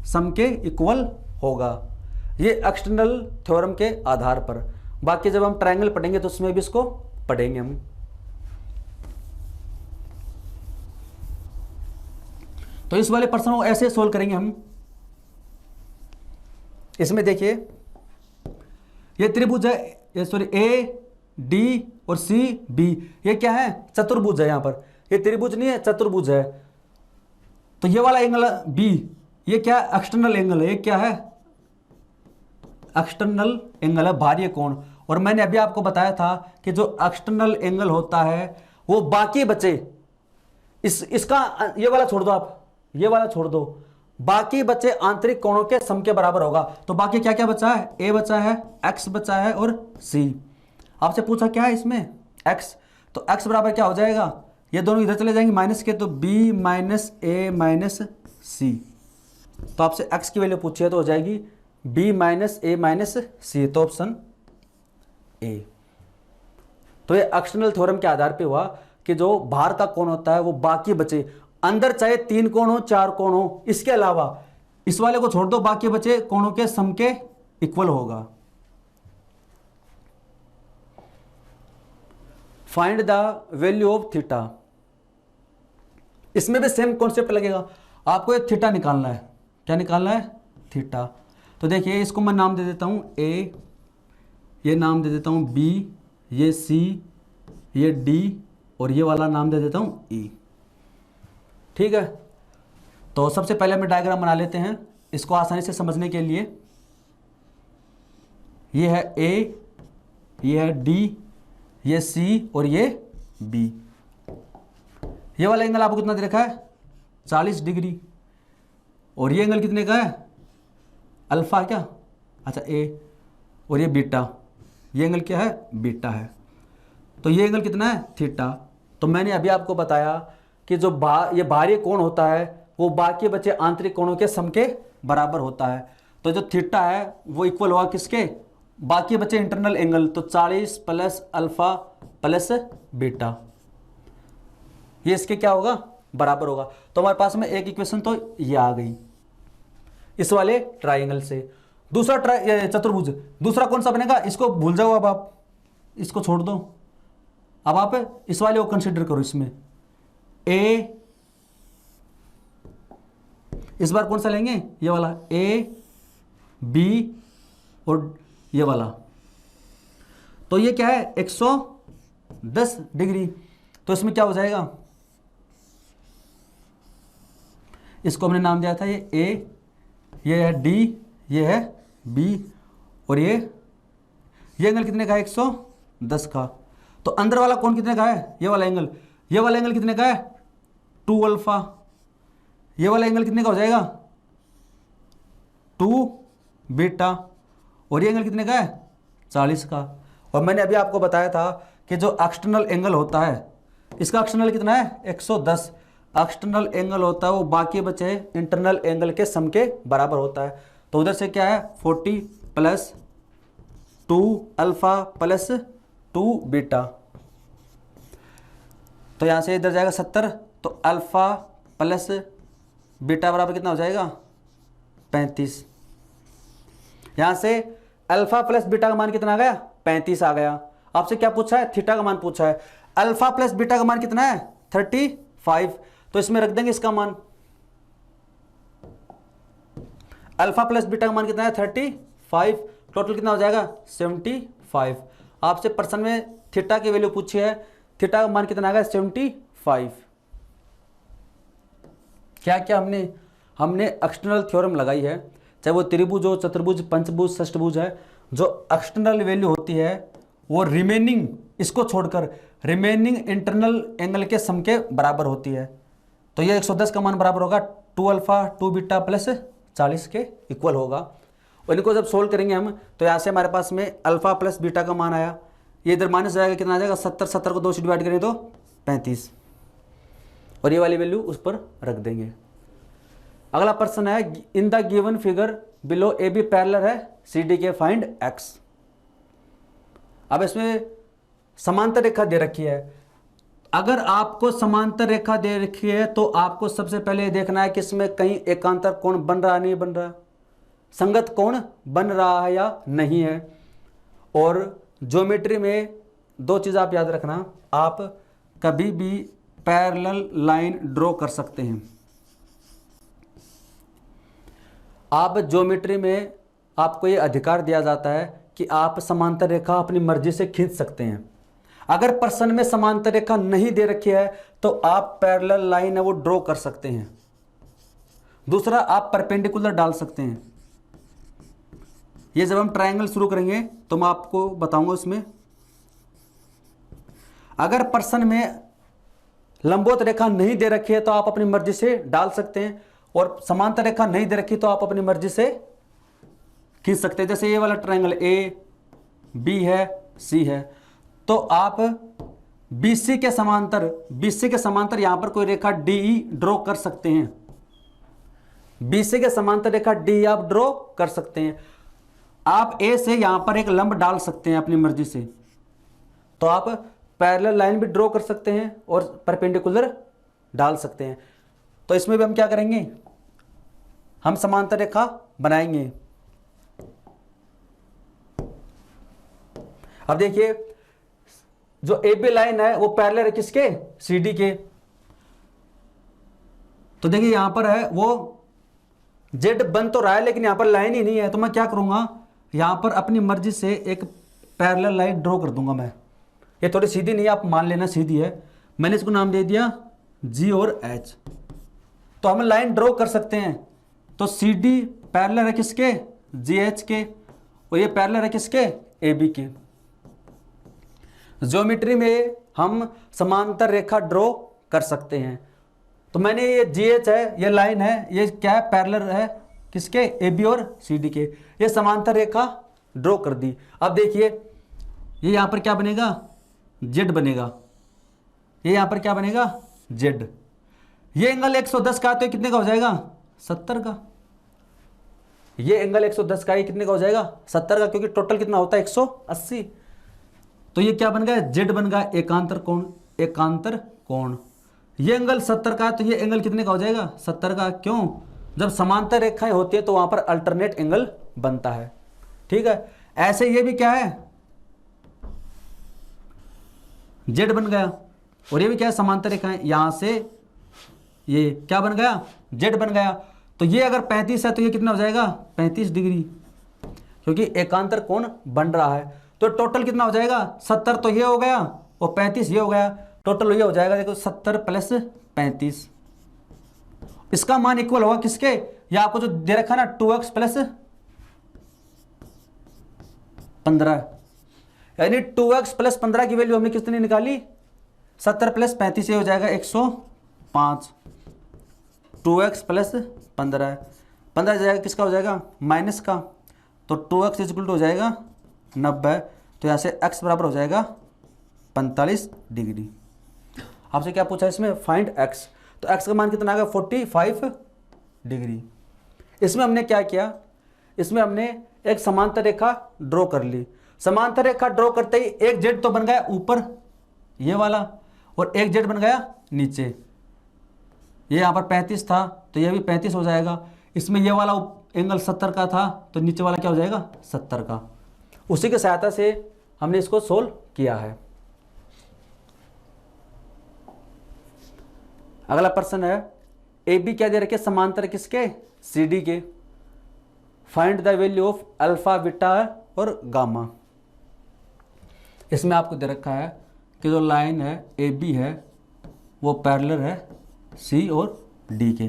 सम के इक्वल होगा, ये एक्सटर्नल थ्योरम के आधार पर। बाकी जब हम ट्रायंगल पढ़ेंगे तो उसमें भी इसको पढ़ेंगे हम। तो इस वाले प्रश्न को ऐसे सोल्व करेंगे हम। इसमें देखिए ये त्रिभुज है, ये सॉरी ए डी और सी बी, ये क्या है चतुर्भुज है, यहां पर ये त्रिभुज नहीं है चतुर्भुज है। तो ये वाला एंगल बी, ये क्या एक्सटर्नल एंगल है, ये क्या है एक्सटर्नल एंगल है बाह्य कोण। और मैंने अभी आपको बताया था कि जो एक्सटर्नल एंगल होता है वो बाकी बचे इसका, ये वाला छोड़ दो आप, ये वाला छोड़ दो, बाकी बचे आंतरिक कोणों के सम के बराबर होगा। तो बाकी क्या क्या बचा है, ए बचा है, एक्स बचा है और सी। आपसे पूछा क्या है इसमें एक्स, तो एक्स बराबर क्या हो जाएगा, ये दोनों इधर चले जाएंगे माइनस के, तो बी माइनस ए माइनस सी। तो आपसे एक्स की वैल्यू पूछी है तो हो जाएगी बी माइनस ए माइनस सी, तो ऑप्शन ए। तो ये एक्सटर्नल थ्योरम के आधार पे हुआ। कि जो बाहर का कोण होता है वो बाकी बचे, अंदर चाहे 3 कोण हो 4 कोण हो, इसके अलावा इस वाले को छोड़ दो, बाकी बचे कोणों के सम के इक्वल होगा। Find the value of theta. इसमें भी सेम कॉन्सेप्ट लगेगा, आपको एक थीटा निकालना है। क्या निकालना है? थीटा। तो देखिए इसको मैं नाम दे देता हूं ए, ये नाम दे देता हूं बी, ये सी, ये डी, और ये वाला नाम दे देता हूं ई। ठीक है, तो सबसे पहले हमें डायग्राम बना लेते हैं इसको आसानी से समझने के लिए। ये है ए, ये है डी, ये सी और ये बी। ये वाला एंगल आपको कितना दे रखा है? 40 डिग्री। और ये एंगल कितने का है? अल्फा क्या? अच्छा ए, और ये बीटा। ये एंगल क्या है? बीटा है। तो ये एंगल कितना है? थीटा। तो मैंने अभी आपको बताया कि जो ये बाहरी कोण होता है वो बाकी बचे आंतरिक कोणों के सम के बराबर होता है। तो जो थीटा है वो इक्वल होगा किसके? बाकी बचे इंटरनल एंगल। तो 40 प्लस अल्फा प्लस बीटा, ये इसके क्या होगा? बराबर होगा। तो हमारे पास में एक इक्वेशन तो ये आ गई इस वाले ट्राइंगल से। दूसरा चतुर्भुज, दूसरा कौन सा बनेगा? इसको भूल जाओ, अब आप इसको छोड़ दो। अब आप इस वाले को कंसीडर करो। इसमें ए, इस बार कौन सा लेंगे? ये वाला ए, बी और ये वाला। तो ये क्या है? 110 डिग्री। तो इसमें क्या हो जाएगा? इसको हमने नाम दिया था ये ए, ये है डी, ये है बी, और ये एंगल कितने का है? 110 का। तो अंदर वाला कौन कितने का है? ये वाला एंगल। ये वाला एंगल कितने का है? 2 अल्फा। ये वाला एंगल कितने का हो जाएगा? 2 बीटा। और ये एंगल कितने का है? 40 का। और मैंने अभी आपको बताया था कि जो एक्सटर्नल एंगल होता है, इसका एक्सटर्नल कितना है? 110। एक्सटर्नल एंगल होता है वो बाकी बचे इंटरनल एंगल के सम के बराबर होता है। तो उधर से क्या है? 40 प्लस 2 अल्फा प्लस 2 बीटा। तो यहां से इधर जाएगा 70। तो अल्फा प्लस बीटा बराबर कितना हो जाएगा? 35। यहां से अल्फा प्लस बीटा का मान कितना आ गया? 35 आ गया। आपसे क्या पूछा है? थीटा का मान पूछा है। अल्फा प्लस बीटा का मान कितना है? 35। तो इसमें रख देंगे इसका मान। अल्फा प्लस बीटा का मान कितना है? 35। टोटल कितना हो जाएगा? 75। आपसे प्रश्न में थीटा की वैल्यू पूछी है, थीटा का मान कितना आ गया? 75। क्या क्या हमने एक्सटर्नल थ्योरम लगाई है, चाहे वो त्रिभुज हो, चतुर्भुज, पंचभुज, षष्ठभुज है। जो एक्सटर्नल वैल्यू होती है वो रिमेनिंग, इसको छोड़कर रिमेनिंग इंटरनल एंगल के सम के बराबर होती है। तो ये 110 का मान बराबर होगा 2 अल्फा 2 बीटा प्लस 40 के इक्वल होगा। और इनको जब सोल्व करेंगे हम, तो यहाँ से हमारे पास में अल्फा प्लस बीटा का मान आया, ये इधर माइनस जाएगा, कितना आ जाएगा? 70 को 2 से डिवाइड करें तो 35। और ये वाली वैल्यू उस पर रख देंगे। अगला प्रश्न है, in the given figure below A B parallel है सी डी के, फाइंड एक्स। अब इसमें समांतर रेखा दे रखी है। अगर आपको समांतर रेखा दे रखी है तो आपको सबसे पहले देखना है कि इसमें कहीं एकांतर कोण बन रहा है नहीं बन रहा, संगत कोण बन रहा है या नहीं है। और ज्योमेट्री में 2 चीज़ आप याद रखना, आप कभी भी पैरेलल लाइन ड्रॉ कर सकते हैं। आप ज्योमेट्री में आपको ये अधिकार दिया जाता है कि आप समांतर रेखा अपनी मर्जी से खींच सकते हैं। अगर प्रश्न में समांतर रेखा नहीं दे रखी है तो आप पैरेलल लाइन है वो ड्रॉ कर सकते हैं। दूसरा, आप परपेंडिकुलर डाल सकते हैं। ये जब हम ट्रायंगल शुरू करेंगे तो मैं आपको बताऊंगा इसमें। अगर प्रश्न में लंबवत रेखा नहीं दे रखी है तो आप अपनी मर्जी से डाल सकते हैं, और समांतर रेखा नहीं दे रखी तो आप अपनी मर्जी से खींच सकते हैं। जैसे ये वाला ट्रायंगल ए बी है सी है, तो आप BC के समांतर यहां पर कोई रेखा DE ड्रॉ कर सकते हैं। BC के समांतर रेखा DE आप ड्रॉ कर सकते हैं। आप A से यहां पर एक लंब डाल सकते हैं अपनी मर्जी से। तो आप पैरेलल लाइन भी ड्रॉ कर सकते हैं और परपेंडिकुलर डाल सकते हैं। तो इसमें भी हम क्या करेंगे, हम समांतर रेखा बनाएंगे। अब देखिए जो ए बी लाइन है वो पैरेलल है किसके, सी डी के। तो देखिए यहां पर है वो जेड बन तो रहा है लेकिन यहां पर लाइन ही नहीं है, तो मैं क्या करूंगा, यहां पर अपनी मर्जी से एक पैरेलल लाइन ड्रॉ कर दूंगा मैं। ये थोड़ी सीधी नहीं है, आप मान लेना सीधी है, मैंने इसको नाम दे दिया जी और एच। तो हम लाइन ड्रॉ कर सकते हैं। तो सी डी पैरेलल है किसके, जी एच के, और ये पैरेलल है किसके, ए बी के। ज्योमेट्री में हम समांतर रेखा ड्रॉ कर सकते हैं। तो मैंने ये जी एच है, ये लाइन है, ये क्या है, पैरेलल है किसके, ए बी और सी डी के। ये समांतर रेखा ड्रॉ कर दी। अब देखिए ये यहां पर क्या बनेगा, जेड बनेगा, ये यहां पर क्या बनेगा, जेड। ये एंगल 110 का, तो ये कितने का हो जाएगा, 70 का। ये एंगल 110 का, ये कितने का हो जाएगा, 70 का, क्योंकि टोटल कितना होता है 180। तो ये क्या बन गया, जेड बन गया, एकांतर कोण, एकांतर कोण। ये एंगल 70 का है, तो ये एंगल कितने का हो जाएगा, 70 का। क्यों, जब समांतर रेखाएं होती है तो वहां पर अल्टरनेट एंगल बनता है। ठीक है, ऐसे ये भी क्या है, जेड बन गया, और ये भी क्या है, समांतर रेखाएं, यहां से ये क्या बन गया, जेड बन गया। तो ये अगर 35 है तो ये कितना हो जाएगा, 35 डिग्री, क्योंकि एकांतर कोण बन रहा है। तो टोटल कितना हो जाएगा, 70 तो ये हो गया और 35 ये हो गया, टोटल ये हो जाएगा देखो 70 प्लस 35। इसका मान इक्वल होगा किसके, या आपको जो दे रखा ना 2x प्लस 15, यानी 2x प्लस 15 की वैल्यू हमने कितनी निकाली, 70 प्लस 35, ये हो जाएगा 105। 2x प्लस 15, 15 जाएगा किसका हो जाएगा, माइनस का। तो 2x इक्वल टू हो जाएगा 90, तो यहाँ से x बराबर हो जाएगा 45 डिग्री। आपसे क्या पूछा इसमें, फाइंड x, तो x का मान कितना आ गया, 45 डिग्री। इसमें हमने क्या किया, इसमें हमने एक समांतर रेखा ड्रॉ कर ली। समांतर रेखा ड्रॉ करते ही एक जेड तो बन गया ऊपर ये वाला, और एक जेड बन गया नीचे। ये यहाँ पर 35 था तो ये भी 35 हो जाएगा। इसमें ये वाला एंगल 70 का था तो नीचे वाला क्या हो जाएगा, 70 का। उसी की सहायता से हमने इसको सोल्व किया है। अगला प्रश्न है, ए बी क्या दे रखे, समांतर किसके, सी डी के। Find the value of alpha, beta और गामा। इसमें आपको दे रखा है कि जो लाइन है ए बी है वो पैरेलल है सी और डी के।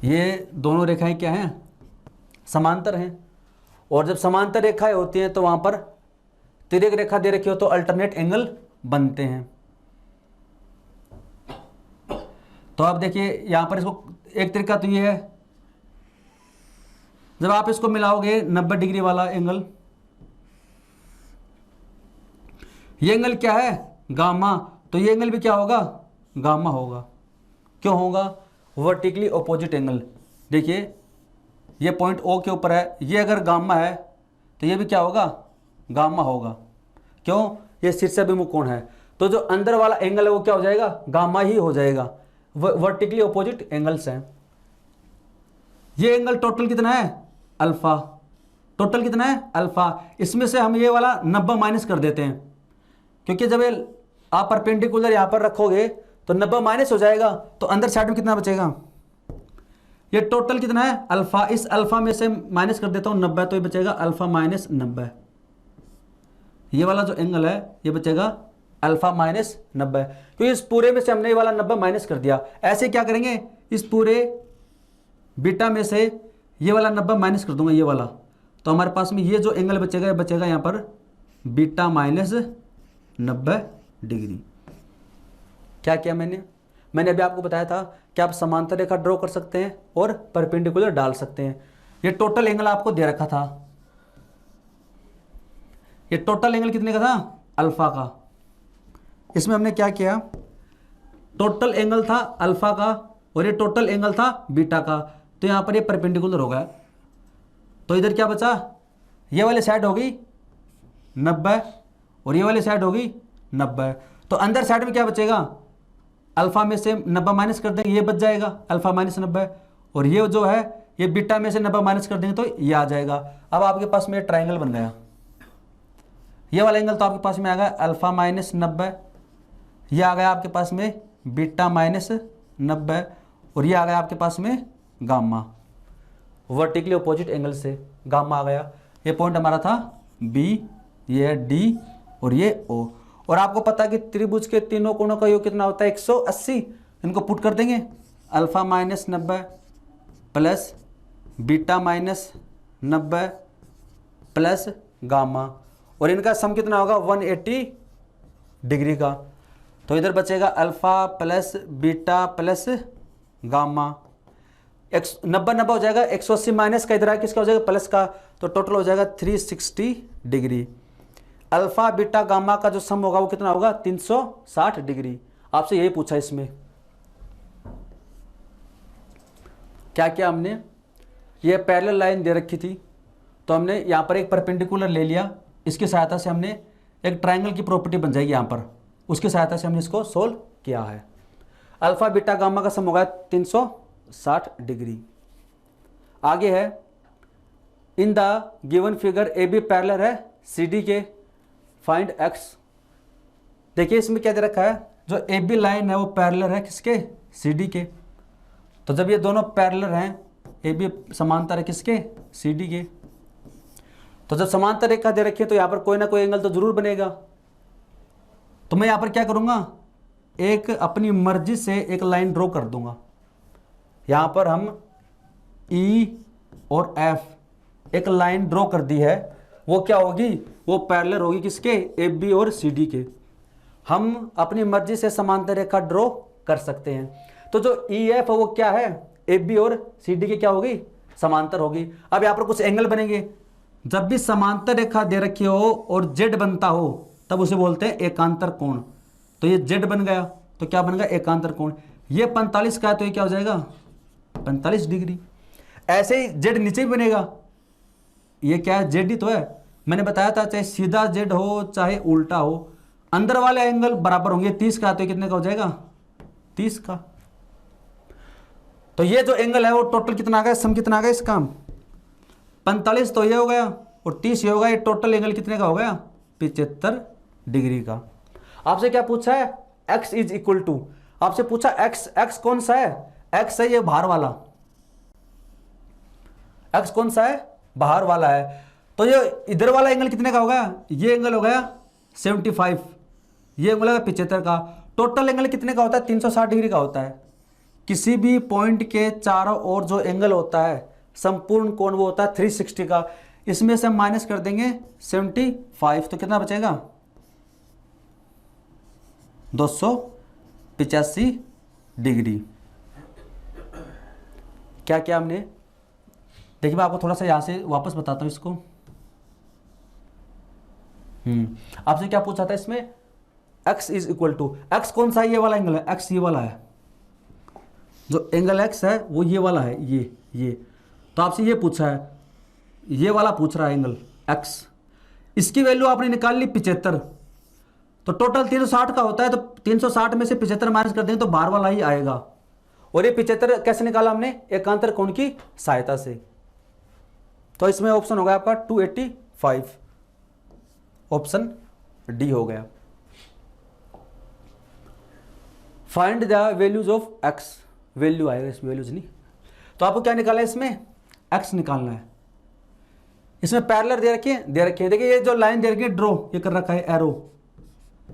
ये दोनों रेखाएं क्या हैं, समांतर हैं, और जब समांतर रेखाएं होती हैं तो वहां पर तिर्यक रेखा दे रखी हो तो अल्टरनेट एंगल बनते हैं। तो आप देखिए यहां पर इसको एक तरीका तो ये है, जब आप इसको मिलाओगे 90 डिग्री वाला एंगल, ये एंगल क्या है, गामा, तो ये एंगल भी क्या होगा, गामा होगा। क्यों होगा, वर्टिकली ऑपोजिट एंगल। देखिए ये पॉइंट ओ के ऊपर है, ये अगर गामा है तो ये भी क्या होगा, गामा होगा। क्यों, ये शीर्षाभिमुख कोण है, तो जो अंदर वाला एंगल है वो क्या हो जाएगा, गामा ही हो जाएगा। वर्टिकली ऑपोजिट एंगल्स हैं। ये एंगल टोटल कितना है, अल्फा, टोटल कितना है, अल्फा। इसमें से हम ये वाला 90 माइनस कर देते हैं, क्योंकि जब ये आप परपेंडिकुलर यहां पर रखोगे तो 90 माइनस हो जाएगा, तो अंदर साइड में कितना बचेगा, ये टोटल कितना है, अल्फा। इस अल्फा में से माइनस कर देता हूं 90, तो ये बचेगा अल्फा माइनस 90। ये वाला जो एंगल है ये बचेगा अल्फा माइनस 90, क्योंकि इस पूरे में से हमने ये वाला 90 माइनस कर दिया। ऐसे क्या करेंगे, इस पूरे बीटा में से ये वाला 90 माइनस कर दूंगा, ये वाला, तो हमारे पास में ये जो एंगल बचेगा ये बचेगा यहाँ पर बीटा माइनस 90 डिग्री। क्या किया मैंने अभी आपको बताया था कि आप समांतर रेखा ड्रॉ कर सकते हैं और परपेंडिकुलर डाल सकते हैं। ये टोटल एंगल आपको दे रखा था, ये टोटल एंगल कितने का था, अल्फा का। इसमें हमने क्या किया, टोटल एंगल था अल्फा का और ये टोटल एंगल था बीटा का, तो यहां पर ये परपेंडिकुलर हो गया। तो इधर क्या बचा, ये वाली साइड होगी 90 और ये वाली साइड होगी 90। तो अंदर साइड में क्या बचेगा, अल्फा में से 90 माइनस कर देंगे, ये बच जाएगा अल्फा माइनस 90, और ये जो है ये बीटा में से 90 माइनस कर देंगे तो ये आ जाएगा। अब आपके पास में ट्राइंगल बन गया, ये वाला एंगल तो आपके पास में आ गया अल्फा माइनस 90, ये आ गया आपके पास में बीटा माइनस 90, और ये आ गया आपके पास में गामा, वर्टिकली अपोजिट एंगल से गामा आ गया। ये पॉइंट हमारा था बी, ये है डी और ये ओ। और आपको पता है कि त्रिभुज के तीनों कोणों का योग कितना होता है 180। इनको पुट कर देंगे, alpha minus 90 plus beta minus 90 plus gamma, और इनका सम कितना होगा 180 डिग्री का। तो इधर बचेगा alpha plus beta plus gamma, 90 हो जाएगा, 180 माइनस का इधर आया किसका हो जाएगा प्लस का, तो टोटल हो जाएगा 360 डिग्री। अल्फा बीटा गामा का जो सम होगा वो कितना होगा 360 डिग्री। आपसे यही पूछा इसमें क्या क्या हमने, ये पैरेलल लाइन दे रखी थी तो हमने यहाँ पर एक परपेंडिकुलर ले लिया, इसकी सहायता से हमने एक ट्राइंगल की प्रॉपर्टी बन जाएगी यहाँ पर, उसकी सहायता से हमने इसको सोल्व किया है। अल्फा बीटा गामा का सम होगा 360 डिग्री। आगे है in the given figure A B parallel है सी डी के, फाइंड एक्स। देखिए इसमें क्या दे रखा है, जो ए बी लाइन है वो पैरेलल है किसके, सी डी के। तो जब ये दोनों पैरेलल हैं, ए बी समांतर है किसके, सी डी के, तो जब समांतर रेखा दे रखी है तो यहाँ पर कोई ना कोई एंगल तो जरूर बनेगा। तो मैं यहाँ पर क्या करूँगा, एक अपनी मर्जी से एक लाइन ड्रॉ कर दूंगा। यहाँ पर हम ई और एफ एक लाइन ड्रॉ कर दी है, वो क्या होगी, वो पैरेलल होगी किसके, ए बी और सी डी के। हम अपनी मर्जी से समांतर रेखा ड्रॉ कर सकते हैं। तो जो ई एफ है वो क्या है, ए बी और सी डी के क्या होगी, समांतर होगी। अब यहाँ पर कुछ एंगल बनेंगे, जब भी समांतर रेखा दे रखी हो और जेड बनता हो तब उसे बोलते हैं एकांतर कोण। तो ये जेड बन गया तो क्या बन गया, एकांतर कोण। ये 45 का है तो ये क्या हो जाएगा 45 डिग्री। ऐसे ही जेड नीचे भी बनेगा, ये क्या है, जेड ही तो है। मैंने बताया था चाहे सीधा जेड हो चाहे उल्टा हो, अंदर वाले एंगल बराबर होंगे। 30 का है तो कितने का हो जाएगा 30 का। तो ये जो एंगल है वो टोटल कितना आ गया, सम कितना आ गया इसका 45 तो ये हो गया और 30 ये होगा, ये टोटल एंगल कितने का हो गया 75 डिग्री का। आपसे क्या पूछा है, x इज इक्वल टू, आपसे पूछा x कौन सा है, x है ये बाहर वाला, x कौन सा है, बाहर वाला है। तो ये इधर वाला एंगल कितने का हो गया, ये एंगल हो गया 75, ये एंगल होगा 75 का। टोटल एंगल कितने का होता है 360 डिग्री का होता है। किसी भी पॉइंट के चारों ओर जो एंगल होता है संपूर्ण कोण वो होता है 360 का। इसमें से हम माइनस कर देंगे 75 तो कितना बचेगा 285 डिग्री। क्या क्या हमने, देखिए मैं आपको थोड़ा सा यहां से वापस बताता हूं इसको। आपसे क्या पूछा था इसमें, x is equal to, x कौन सा है, ये वाला एंगल है, x ये वाला है, जो एंगल x है वो ये वाला है, ये तो आपसे ये पूछा है, ये वाला पूछ रहा है एंगल x। इसकी वैल्यू आपने निकाल ली 75, तो टोटल 360 का होता है, तो 360 में से 75 माइनस कर देंगे तो बाहर वाला ही आएगा। और ये 75 कैसे निकाला हमने, एकांतर कोण की सहायता से। तो इसमें ऑप्शन होगा आपका 285, ऑप्शन डी हो गया। Find the values of x, value आएगा इसमें, वैल्यूज नहीं। तो आपको क्या निकालना है इसमें, x निकालना है। इसमें पैरेलल दे रखी है, देखिए ये जो लाइन दे रखी है ड्रॉ, ये कर रखा है एरो,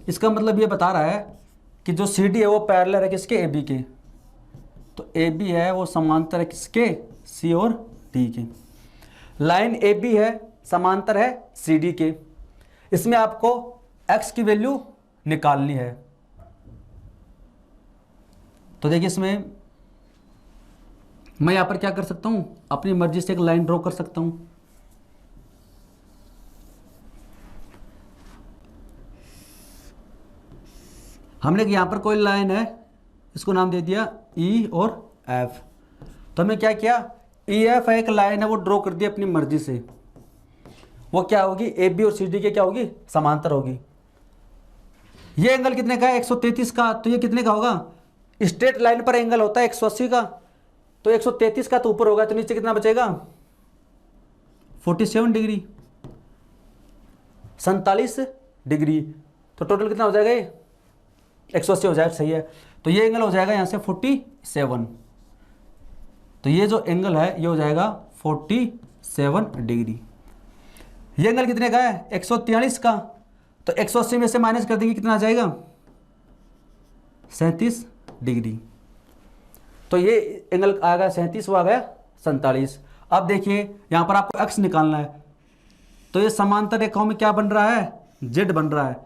इसका मतलब ये बता रहा है कि जो सी डी है वो पैरेलल है किसके, ए बी के। तो ए बी है वो समांतर है किसके, सी और डी के। लाइन ए बी है समांतर है सी डी के। इसमें आपको x की वैल्यू निकालनी है। तो देखिए इसमें मैं यहां पर क्या कर सकता हूं, अपनी मर्जी से एक लाइन ड्रॉ कर सकता हूं। हमने यहां पर कोई लाइन है, इसको नाम दे दिया E और F। तो हमने क्या किया, EF एक लाइन है वो ड्रॉ कर दी अपनी मर्जी से। वो क्या होगी, AB और CD के क्या होगी, समांतर होगी। ये एंगल कितने का है 133 का, तो ये कितने का होगा, स्ट्रेट लाइन पर एंगल होता है 180 का, तो 133 का तो ऊपर होगा, तो नीचे कितना बचेगा 47 डिग्री, 47 डिग्री, तो टोटल कितना हो जाएगा ये 180 हो जाएगा, सही है। तो ये एंगल हो जाएगा यहाँ से 47, तो ये जो एंगल है ये हो जाएगा 47 डिग्री। ये एंगल कितने का है 143 का, तो 180 में से माइनस कर देंगे कितना आ जाएगा 37 डिग्री, तो ये एंगल आ गया 37, वो आ गया 47। अब देखिए यहाँ पर आपको एक्स निकालना है, तो ये समांतर रेखाओं में क्या बन रहा है जेड बन रहा है,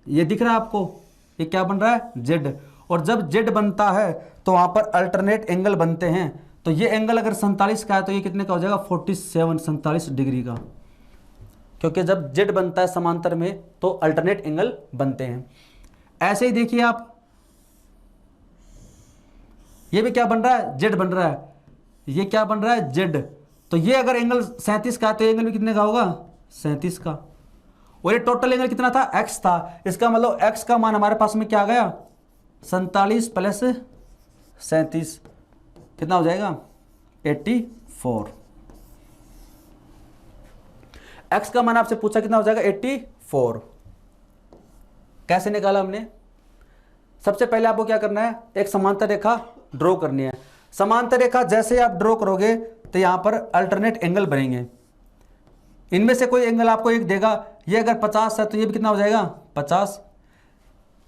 ये दिख रहा है आपको, ये क्या बन रहा है जेड, और जब जेड बनता है तो वहाँ पर अल्टरनेट एंगल बनते हैं, तो ये एंगल अगर 47 का है तो ये कितने का हो जाएगा 47 डिग्री का, क्योंकि जब जेड बनता है समांतर में तो अल्टरनेट एंगल बनते हैं। ऐसे ही देखिए आप, ये भी क्या बन रहा है जेड बन रहा है, ये क्या बन रहा है जेड, तो ये अगर एंगल 37 का है तो ये एंगल भी कितने का होगा 37 का, और ये टोटल एंगल कितना था एक्स था, इसका मतलब एक्स का मान हमारे पास में क्या आ गया 47 प्लस 37 कितना हो जाएगा 84। एक्स का मान आपसे पूछा कितना हो जाएगा 84। कैसे निकाला हमने, सबसे पहले आपको क्या करना है एक समांतर रेखा ड्रॉ करनी है। समांतर रेखा जैसे आप ड्रॉ करोगे तो यहां पर अल्टरनेट एंगल बनेंगे, इनमें से कोई एंगल आपको एक देगा, ये अगर 50 है तो ये भी कितना हो जाएगा 50।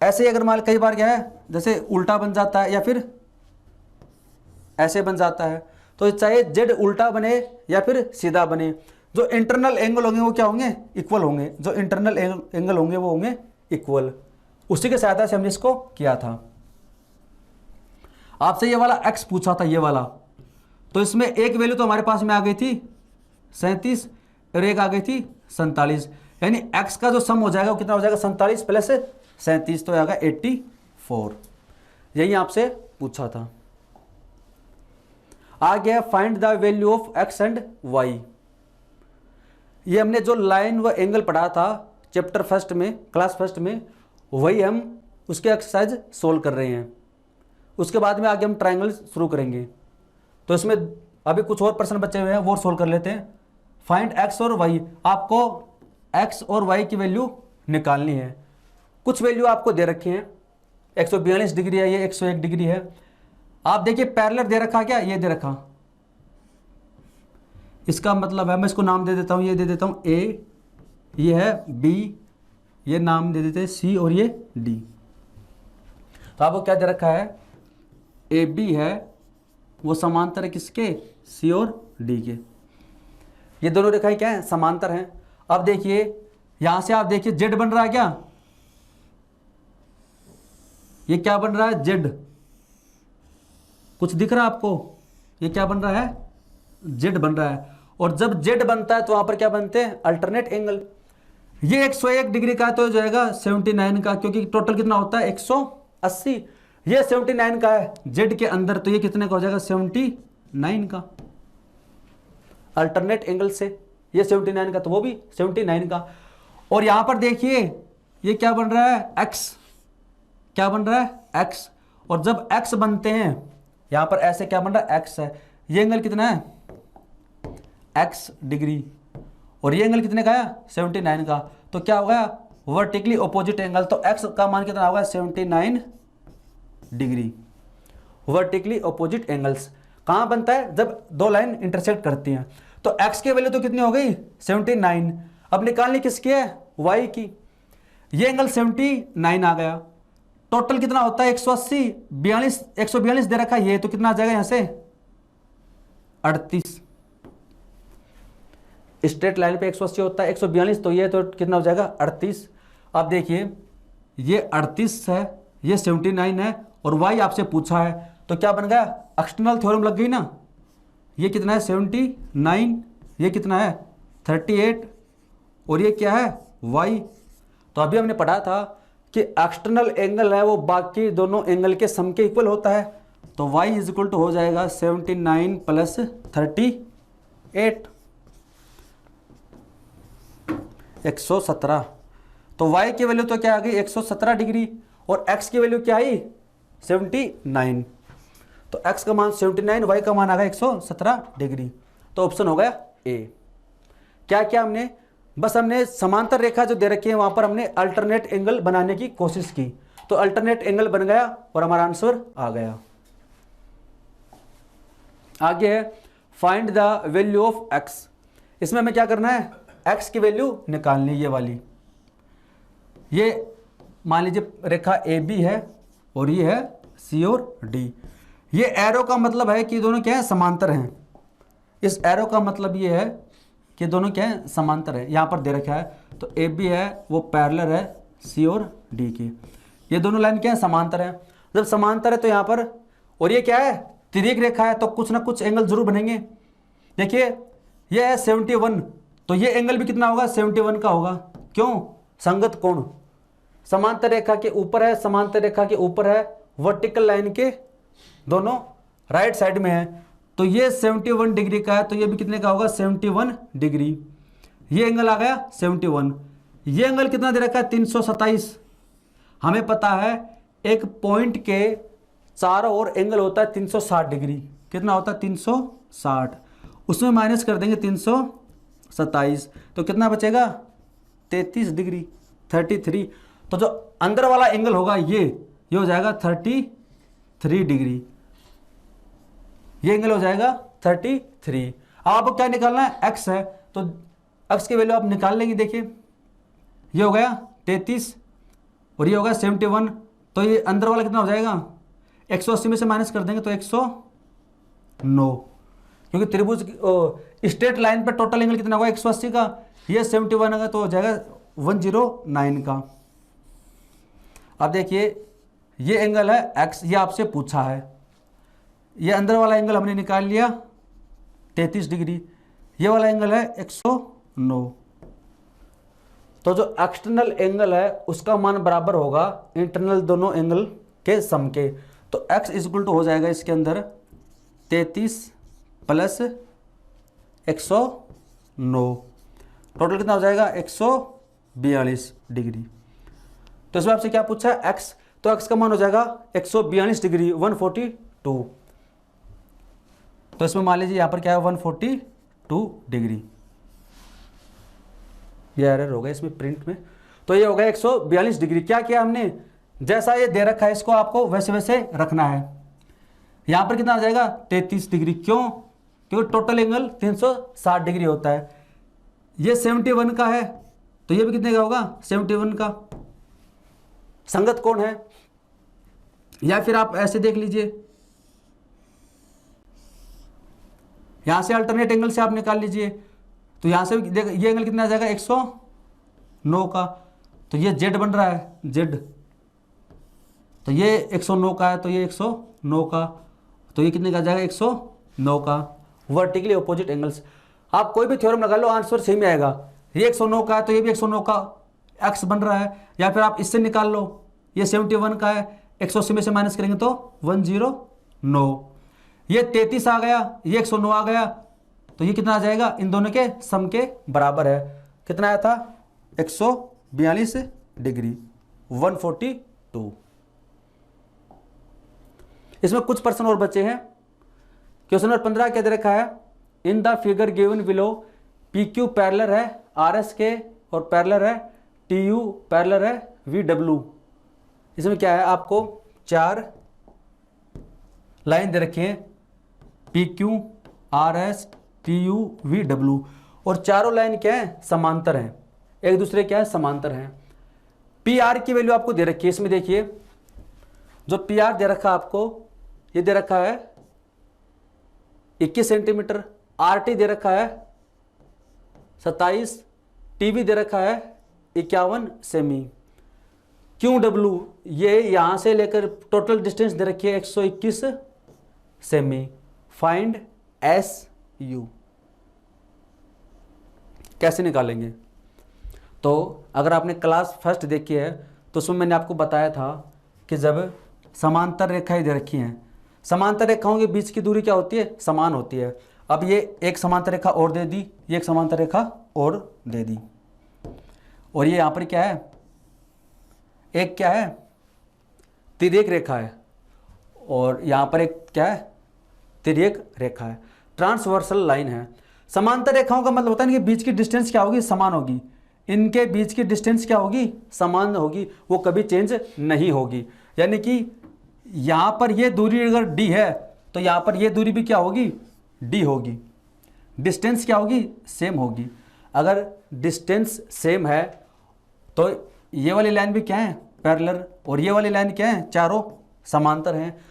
ऐसे ही अगर मान कई बार क्या है जैसे उल्टा बन जाता है या फिर ऐसे बन जाता है, तो चाहे जेड उल्टा बने या फिर सीधा बने, जो इंटरनल एंगल होंगे वो क्या होंगे इक्वल होंगे, जो इंटरनल एंगल होंगे वो होंगे इक्वल। उसी के सहायता से हमने इसको किया था। आपसे ये वाला एक्स पूछा था ये वाला, तो इसमें एक वैल्यू तो हमारे पास में आ गई थी 37 और एक आ गई थी 47, यानी एक्स का जो सम हो जाएगा वो कितना हो जाएगा 47 प्लस 37, तो आएगा 84। यही आपसे पूछा था। आ गया find the value of X and Y. ये हमने जो लाइन व एंगल पढ़ा था चैप्टर फर्स्ट में, क्लास फर्स्ट में, वही हम उसके एक्सरसाइज सोल्व कर रहे हैं। उसके बाद में आगे हम ट्रायंगल शुरू करेंगे, तो इसमें अभी कुछ और प्रश्न बचे हुए हैं वो सोल्व कर लेते हैं। फाइंड एक्स और वाई, आपको एक्स और वाई की वैल्यू निकालनी है। कुछ वैल्यू आपको दे रखी हैं, 142 डिग्री है, ये 101 डिग्री है। आप देखिए पैरेलल दे रखा क्या, ये दे रखा, इसका मतलब है मैं इसको नाम दे देता हूं, ये दे देता हूं ए, ये है बी, ये नाम दे देते हैं सी, और ये डी। तो आपको क्या दे रखा है ए बी है, वो समांतर है किसके सी और डी के। ये दोनों रेखाएं क्या है समांतर हैं। अब देखिए यहां से आप देखिए जेड बन रहा है क्या, ये क्या बन रहा है जेड, कुछ दिख रहा है आपको, ये क्या बन रहा है जेड बन रहा है। और जब जेड बनता है तो वहां पर क्या बनते हैं अल्टरनेट एंगल। ये 101 डिग्री का तो हो जाएगा 79 का, क्योंकि टोटल कितना होता है 180, ये 79 का है जेड के अंदर, तो ये कितने का हो जाएगा 79 का अल्टरनेट एंगल से, ये 79 का तो वो भी 79 का। और यहां पर देखिए ये क्या बन रहा है एक्स, क्या बन रहा है एक्स, और जब एक्स बनते हैं यहां पर ऐसे क्या बन रहा है एक्स है, ये एंगल कितना है एक्स डिग्री, और ये एंगल कितने का है 79 का, तो क्या होगा वर्टिकली ऑपोजिट एंगल। तो एक्स का मान कितना होगा 79 डिग्री। वर्टिकली ऑपोजिट एंगल्स कहां बनता है जब दो लाइन इंटरसेक्ट करती हैं। तो एक्स की वैल्यू तो कितनी हो गई 79, अब निकालनी किसकी है वाई की। ये एंगल 79 आ गया, टोटल कितना होता है 180, 142 दे रखा है ये, तो कितना आ जाएगा यहां से 38। स्ट्रेट लाइन पे 180 होता है, 142 तो ये तो कितना हो जाएगा 38। अब देखिए ये 38 है, ये 79 है, और y आपसे पूछा है, तो क्या बन गया एक्सटर्नल थ्योरम लग गई ना। ये कितना है 79, ये कितना है 38, और ये क्या है y। तो अभी हमने पढ़ा था कि एक्सटर्नल एंगल है वो बाकी दोनों एंगल के सम के इक्वल होता है, तो y इज इक्वल टू हो जाएगा 79 प्लस 38, 117। तो y की वैल्यू तो क्या आ गई 117 डिग्री और x की वैल्यू क्या आई 79। तो x का मान 79, y का मान आ गया 117 डिग्री। तो ऑप्शन हो गया ए। क्या क्या हमने, बस हमने समांतर रेखा जो दे रखी है वहां पर हमने अल्टरनेट एंगल बनाने की कोशिश की, तो अल्टरनेट एंगल बन गया और हमारा आंसर आ गया। आगे है find the value of x। इसमें हमें क्या करना है, x की वैल्यू निकालनी, ये वाली। ये मान लीजिए रेखा ए बी है और ये है सी और डी। ये एरो का मतलब है कि दोनों क्या है, समांतर हैं। इस एरो का मतलब ये है कि दोनों क्या है, समांतर है। यहाँ पर दे रखा है तो ए बी है वो पैरेलल है सी और डी की। ये दोनों लाइन क्या है, समांतर है। जब समांतर है तो यहाँ पर, और ये क्या है, तिर्यक रेखा है, तो कुछ ना कुछ एंगल जरूर बनेंगे। देखिए ये है 71, तो ये एंगल भी कितना होगा, 71 का होगा। क्यों, संगत कोण। समांतर रेखा के ऊपर है, समांतर रेखा के ऊपर है, वर्टिकल लाइन के दोनों राइट साइड में है, तो ये 71 डिग्री का है, तो ये भी कितने का होगा, 71 डिग्री। ये एंगल आ गया 71। ये एंगल कितना दे रखा है, 327। हमें पता है एक पॉइंट के चारों ओर एंगल होता है 360 डिग्री। कितना होता है, 360। उसमें माइनस कर देंगे 327, तो कितना बचेगा, 33 डिग्री, 33। तो जो अंदर वाला एंगल होगा ये हो जाएगा 33 डिग्री। ये एंगल हो जाएगा 33। अब आपको क्या निकालना है, x है, तो x की वैल्यू आप निकाल लेंगे। देखिए ये हो गया 33 और ये हो गया 71, तो ये अंदर वाला कितना हो जाएगा, 180 में से माइनस कर देंगे तो 109, क्योंकि त्रिभुज स्ट्रेट लाइन पर टोटल एंगल कितना होगा 180 का, ये 71 होगा तो हो जाएगा 109 का। अब देखिए ये एंगल है x, ये आपसे पूछा है। ये अंदर वाला एंगल हमने निकाल लिया 33 डिग्री, ये वाला एंगल है 109। तो जो एक्सटर्नल एंगल है उसका मान बराबर होगा इंटरनल दोनों एंगल के सम के। तो x इक्वल टू हो जाएगा इसके अंदर 33 प्लस 109, टोटल कितना हो जाएगा 142 डिग्री। तो इसमें आपसे क्या पूछा है, x, तो x का मान हो जाएगा 142 डिग्री, 142। तो इसमें मान लीजिए यहाँ पर क्या है 142 डिग्री। ये एरर हो गया इसमें प्रिंट में, तो ये हो गया 142 डिग्री। क्या किया हमने, जैसा ये दे रखा है इसको आपको वैसे वैसे रखना है। यहाँ पर कितना आ जाएगा 33 डिग्री, क्यों, क्योंकि टोटल एंगल 360 डिग्री होता है। ये 71 का है तो ये भी कितने का होगा, 71 का। संगत कोण है। या फिर आप ऐसे देख लीजिए, यहां से अल्टरनेट एंगल से आप निकाल लीजिए, तो यहां से ये एंगल कितना आ जाएगा 109 का, तो ये z बन रहा है z, तो ये 109 का है, तो ये 109 का, तो ये कितने का आ जाएगा 109 का। वर्टिकली अपोजिट एंगल्स, आप कोई भी थ्योरम लगा लो आंसर सेम आएगा। ये 109 का है तो ये भी 109 का x बन रहा है। या फिर आप इससे निकाल लो, ये 71 का है, 180 में से माइनस करेंगे तो 109। ये 33 आ गया, ये 109 आ गया, तो ये कितना आ जाएगा, इन दोनों के सम के बराबर है। कितना आया था 142 डिग्री, 142। इसमें कुछ प्रश्न और बचे हैं। क्वेश्चन नंबर 15 क्या दे रखा है, in the figure given below P Q parallel है आर एस के और पैरेलल है टी यू पैरेलल है वी डब्ल्यू। इसमें क्या है, आपको 4 लाइन दे रखी है, P Q R S T U V W, और चारों लाइन क्या है, समांतर हैं, एक दूसरे क्या है, समांतर हैं। पी आर की वैल्यू आपको दे रखी है। इसमें देखिए जो पी आर दे रखा है आपको, ये दे रखा है 21 सेंटीमीटर, आर टी दे रखा है 27, टी वी दे रखा है 51 सेमी, क्यू डब्ल्यू ये यहां से लेकर टोटल डिस्टेंस दे रखी है 121 सेमी। फाइंड एस यू, कैसे निकालेंगे। तो अगर आपने क्लास फर्स्ट देखी है तो उसमें मैंने आपको बताया था कि जब समांतर रेखाएं दे रखी हैं, समांतर रेखाओं के बीच की दूरी क्या होती है, समान होती है। अब ये एक समांतर रेखा और दे दी, ये एक समांतर रेखा और दे दी, और ये यहाँ पर क्या है एक क्या है, तिर्यक रेखा है, और यहाँ पर एक क्या है, तिर्यक रेखा है, ट्रांसवर्सल लाइन है। समांतर रेखाओं का मतलब होता है कि बीच की डिस्टेंस क्या होगी, समान होगी। इनके बीच की डिस्टेंस क्या होगी, समान होगी, वो कभी चेंज नहीं होगी। यानी कि यहाँ पर ये दूरी अगर d है तो यहाँ पर ये दूरी भी क्या होगी, d होगी। डिस्टेंस क्या होगी, सेम होगी। अगर डिस्टेंस सेम है तो ये वाली लाइन भी क्या है, पैरेलल, और ये वाली लाइन क्या है, चारों समांतर हैं।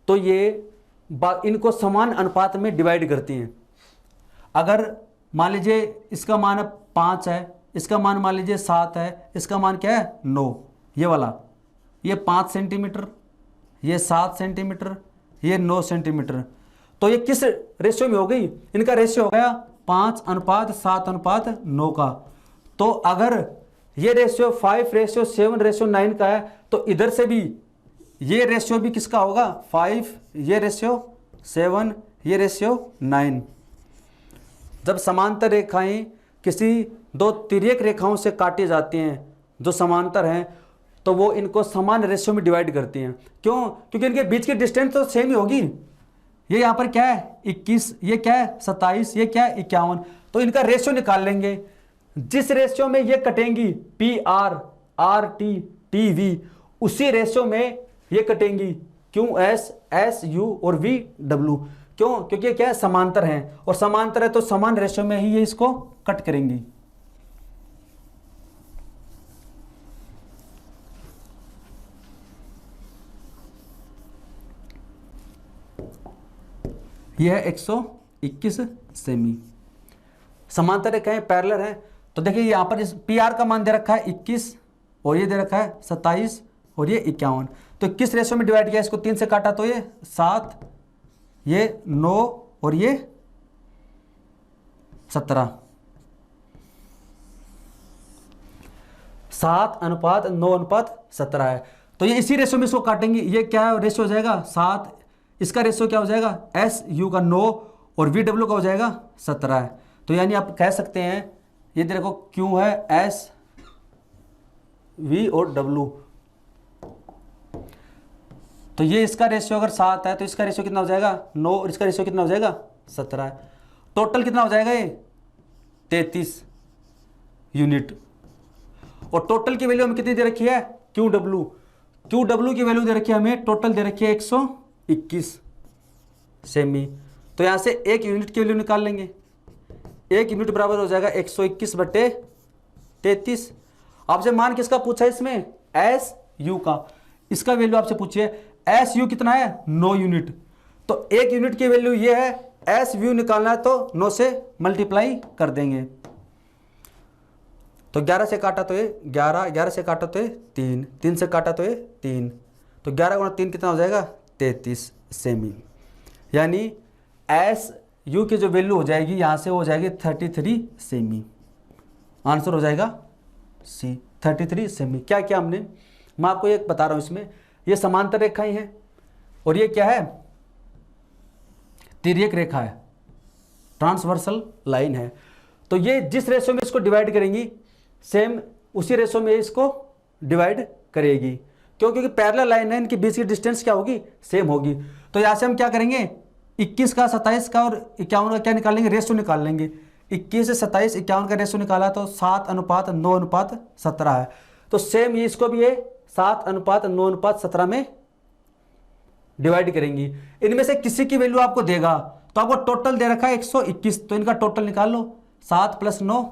तो ये इनको समान अनुपात में डिवाइड करती हैं। अगर मान लीजिए इसका मान 5 है, इसका मान मान लीजिए 7 है, इसका मान क्या है 9, ये वाला, ये 5 सेंटीमीटर, ये 7 सेंटीमीटर, ये 9 सेंटीमीटर। तो ये किस रेशियो में हो गई, इनका रेशियो हो गया 5:7:9 का। तो अगर ये रेशियो 5:7:9 का है तो इधर से भी ये रेशियो भी किसका होगा, 5, ये रेशियो 7, ये रेशियो 9। जब समांतर रेखाएं किसी दो तिर्यक रेखाओं से काटी जाती हैं जो समांतर हैं, तो वो इनको समान रेशियो में डिवाइड करती हैं। क्यों, क्योंकि इनके बीच की डिस्टेंस तो सेम ही होगी। ये यहाँ पर क्या है 21, ये क्या है 27, ये क्या है 51। तो इनका रेशियो निकाल लेंगे। जिस रेशियो में ये कटेंगी PR, RT, TV, उसी रेशियो में ये कटेंगी QS, SU और VW। क्यों, क्योंकि ये क्या है समांतर हैं, और समांतर है तो समान रेशियो में ही ये इसको कट करेंगी। यह है 121 सेमी। समांतर रेखाएं पैरेलल हैं। तो देखिए यहाँ पर इस PR का मान दे रखा है 21, और ये दे रखा है 27, और ये 51। तो किस रेशियो में डिवाइड किया, इसको 3 से काटा तो ये 7, ये 9 और ये 17। 7:9:17 है। तो ये इसी रेशियो में इसको काटेंगे। ये क्या रेशियो हो जाएगा 7, इसका रेशियो क्या हो जाएगा SU का 9 और VW का हो जाएगा 17 है। तो यानी आप कह सकते हैं ये देखो Q है S, V और W। तो ये इसका रेशियो अगर 7 है तो इसका रेशियो कितना हो जाएगा 9, और इसका रेशियो कितना हो जाएगा 17 है। टोटल कितना हो जाएगा ये 33 यूनिट। और टोटल की वैल्यू हमें कितनी दे रखी है QW की वैल्यू दे रखी है हमें, टोटल दे रखी है 121 सेमी। तो यहां से 1 यूनिट की वैल्यू निकाल लेंगे। 1 यूनिट बराबर हो जाएगा 121/33। आपसे मान किसका पूछा है इसमें, SU का। इसका वैल्यू आपसे पूछिए SU कितना है 9 यूनिट। तो 1 यूनिट की वैल्यू ये है, SU निकालना है तो 9 से मल्टीप्लाई कर देंगे। तो 11 से काटा तो ये 11, 11 से काटा तो ये 3, 3 से काटा तो ये 3। तो 11 × 3 कितना हो जाएगा 33 सेमी। यानी SU की जो वैल्यू हो जाएगी यहाँ से हो जाएगी 33 सेमी। आंसर हो जाएगा C, 33 सेमी। क्या क्या हमने, मैं आपको एक बता रहा हूँ, इसमें ये समांतर रेखाएं हैं और ये क्या है तिर्यक रेखा है, ट्रांसवर्सल लाइन है। तो ये जिस रेशो में इसको डिवाइड करेंगी सेम उसी रेशो में इसको डिवाइड करेगी। क्यों, क्योंकि पैरेलल लाइन है, इनकी बीच की डिस्टेंस क्या होगी सेम होगी। तो यहाँ से हम क्या करेंगे 21 का 27 का और 51 का क्या निकालेंगे रेशो निकाल लेंगे। 21 से 27 51 का रेशो निकाला तो 7:9:17 है। तो सेम ये इसको भी ये 7:9:17 में डिवाइड करेंगी। इनमें से किसी की वैल्यू आपको देगा तो आपको टोटल दे रखा है 121, तो इनका टोटल निकाल लो। 7 + 9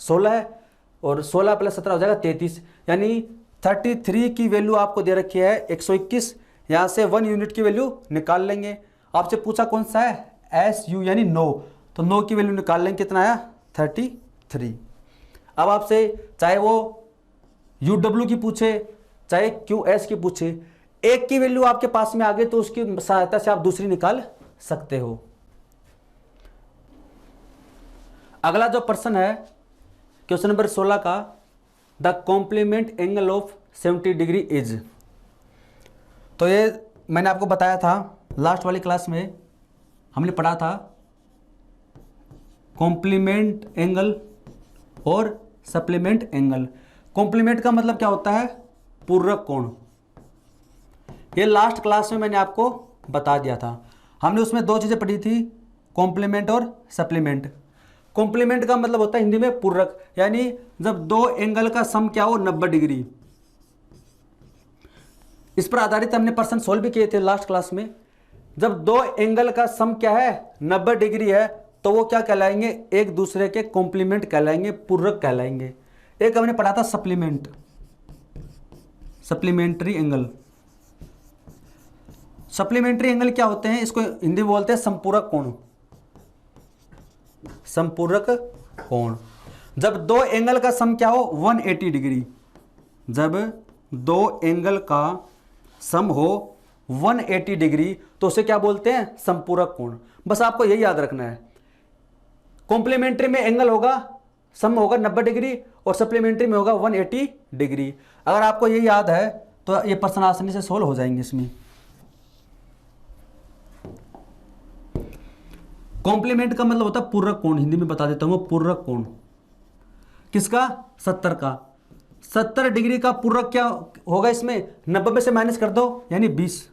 16 है और 16 + 17 हो जाएगा 33। यानी 33 की वैल्यू आपको दे रखी है 121। यहाँ से 1 यूनिट की वैल्यू निकाल लेंगे। आपसे पूछा कौन सा है SU यानी 9, तो 9 की वैल्यू निकाल लेंगे, कितना आया 33। अब आपसे चाहे वो UW की पूछे चाहे QS की पूछे, एक की वैल्यू आपके पास में आ गई तो उसकी सहायता से आप दूसरी निकाल सकते हो। अगला जो प्रश्न है क्वेश्चन नंबर 16 का, the complement angle of 70 degree is. तो ये मैंने आपको बताया था लास्ट वाली क्लास में, हमने पढ़ा था कॉम्प्लीमेंट एंगल और सप्लीमेंट एंगल। कॉम्प्लीमेंट का मतलब क्या होता है पूरक कोण। ये लास्ट क्लास में मैंने आपको बता दिया था। हमने उसमें दो चीज़ें पढ़ी थी, कॉम्प्लीमेंट और सप्लीमेंट। कॉम्प्लीमेंट का मतलब होता है हिंदी में पूरक, यानी जब दो एंगल का सम क्या हो 90 डिग्री। इस पर आधारित हमने प्रश्न सोल्व भी किए थे लास्ट क्लास में। जब दो एंगल का सम क्या है 90 डिग्री है तो वो क्या कहलाएंगे, एक दूसरे के कॉम्प्लीमेंट कहलाएंगे, पूरक कहलाएंगे। एक हमने पढ़ा था supplement, supplementary angle. Supplementary angle क्या होते हैं, इसको हिंदी में बोलते हैं संपूरक कोण। संपूरक कोण जब दो एंगल का सम क्या हो 180 डिग्री, जब दो एंगल का सम हो 180 डिग्री तो उसे क्या बोलते हैं, संपूरक कोण। बस आपको यही याद रखना है। कॉम्प्लीमेंट्री में एंगल होगा, सम होगा 90 डिग्री और सप्लीमेंट्री में होगा 180 डिग्री। अगर आपको यही याद है तो ये प्रश्न आसानी से सोल्व हो जाएंगे इसमें। कॉम्प्लीमेंट का मतलब होता है पूरक कोण, हिंदी में बता देता हूं पूरक कोण। किसका, 70 का। 70 डिग्री का पूरक क्या होगा इसमें, 90 में से माइनस कर दो यानी 20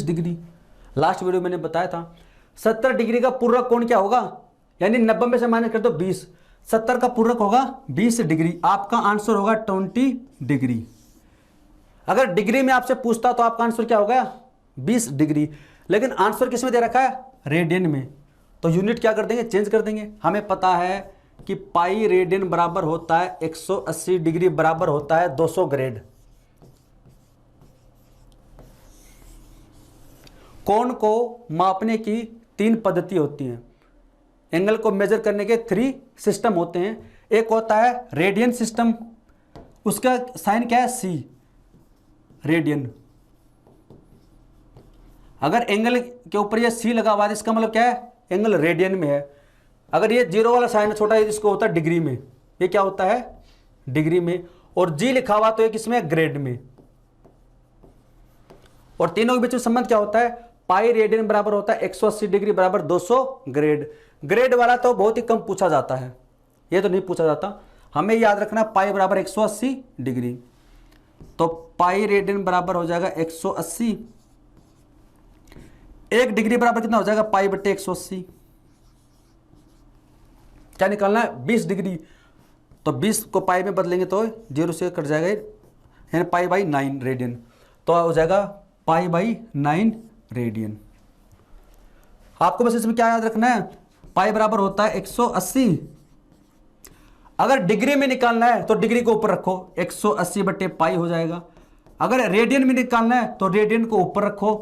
डिग्री। लास्ट वीडियो मैंने बताया था 70 डिग्री का पूरक कोण क्या होगा, यानी 90 में से माइनस कर दो 20, 70 का पूरक होगा 20 डिग्री। आपका आंसर होगा 20 डिग्री। अगर डिग्री में आपसे पूछता तो आपका आंसर क्या होगा 20 डिग्री, लेकिन आंसर किस में दे रखा है, रेडियन में। तो यूनिट क्या कर देंगे, चेंज कर देंगे। हमें पता है कि पाई रेडियन बराबर होता है 180 डिग्री बराबर होता है 200 ग्रेड। कोण को मापने की 3 पद्धति होती हैं। एंगल को मेजर करने के 3 सिस्टम होते हैं। एक होता है रेडियन सिस्टम, उसका साइन क्या है सी, रेडियन। अगर एंगल के ऊपर ये सी लगा हुआ है इसका मतलब क्या है, एंगल रेडियन में है। अगर ये जीरो वाला साइन छोटा है इसको होता है डिग्री में, ये क्या होता है डिग्री में। और जी लिखा हुआ तो ये किसमें, ग्रेड में। और तीनों के बीच में संबंध क्या होता है, पाई रेडियन बराबर होता है 180 डिग्री बराबर 200 ग्रेड। ग्रेड वाला तो बहुत ही कम पूछा जाता है, ये तो नहीं पूछा जाता। हमें याद रखना पाई बराबर 180 डिग्री, तो पाई रेडियन बराबर हो जाएगा 180। 1 डिग्री बराबर कितना हो जाएगा, पाई बट्टे 180। क्या निकालना है, 20 डिग्री। तो 20 को पाई में बदलेंगे तो 0 से कट जाएगा, यानी पाई बाई 9 रेडियन। तो हो जाएगा पाई बाई 9 रेडियन। आपको बस इसमें क्या याद रखना है, पाई बराबर होता है 180। अगर डिग्री में निकालना है तो डिग्री को ऊपर रखो, 180 बट्टे पाई हो जाएगा। अगर रेडियन में निकालना है तो रेडियन को ऊपर रखो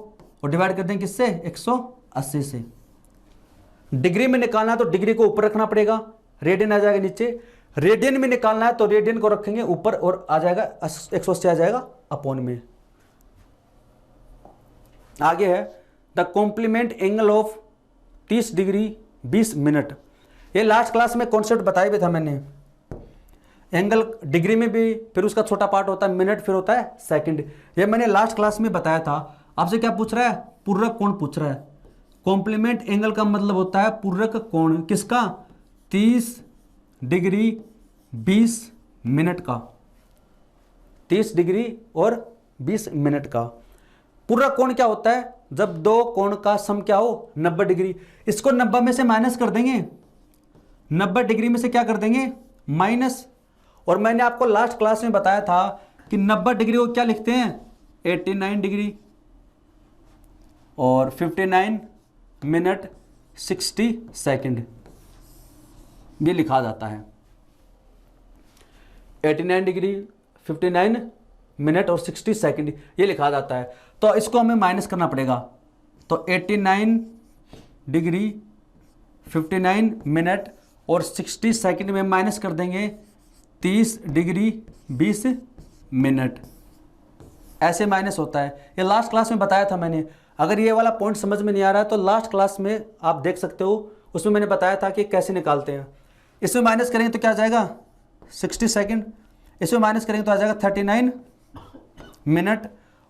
और डिवाइड कर देंगे किससे, 180 से। डिग्री में निकालना है तो डिग्री को ऊपर रखना पड़ेगा, रेडियन आ जाएगा नीचे। रेडियन में निकालना है तो रेडियन को रखेंगे ऊपर और आ जाएगा 180 आ जाएगा अपॉन में। आगे है the complement angle of 30 degree 20 minute. ये लास्ट क्लास में कॉन्सेप्ट बताया भी था मैंने। एंगल डिग्री में भी, फिर उसका छोटा पार्ट होता है मिनट, फिर होता है सेकंड। ये मैंने लास्ट क्लास में बताया था। आपसे क्या पूछ रहा है, पूरक कोण पूछ रहा है। कॉम्प्लीमेंट एंगल का मतलब होता है पूरक कोण, किसका, 30 डिग्री 20 मिनट का। 30 डिग्री और 20 मिनट का। पूरक कोण क्या होता है, जब दो कोण का सम क्या हो 90 डिग्री। इसको 90 में से माइनस कर देंगे, 90 डिग्री में से क्या कर देंगे, माइनस। और मैंने आपको लास्ट क्लास में बताया था कि 90 डिग्री को क्या लिखते हैं, 89 डिग्री और 59 मिनट 60 सेकंड, ये लिखा जाता है। 89 डिग्री 59 मिनट और 60 सेकंड ये लिखा जाता है। तो इसको हमें माइनस करना पड़ेगा। तो 89 डिग्री 59 मिनट और 60 सेकंड में माइनस कर देंगे 30 डिग्री 20 मिनट। ऐसे माइनस होता है। ये लास्ट क्लास में बताया था मैंने। अगर ये वाला पॉइंट समझ में नहीं आ रहा है तो लास्ट क्लास में आप देख सकते हो, उसमें मैंने बताया था कि कैसे निकालते हैं। इसमें माइनस करेंगे तो क्या आ जाएगा 60 सेकंड, इसमें माइनस करेंगे तो आ जाएगा 39 मिनट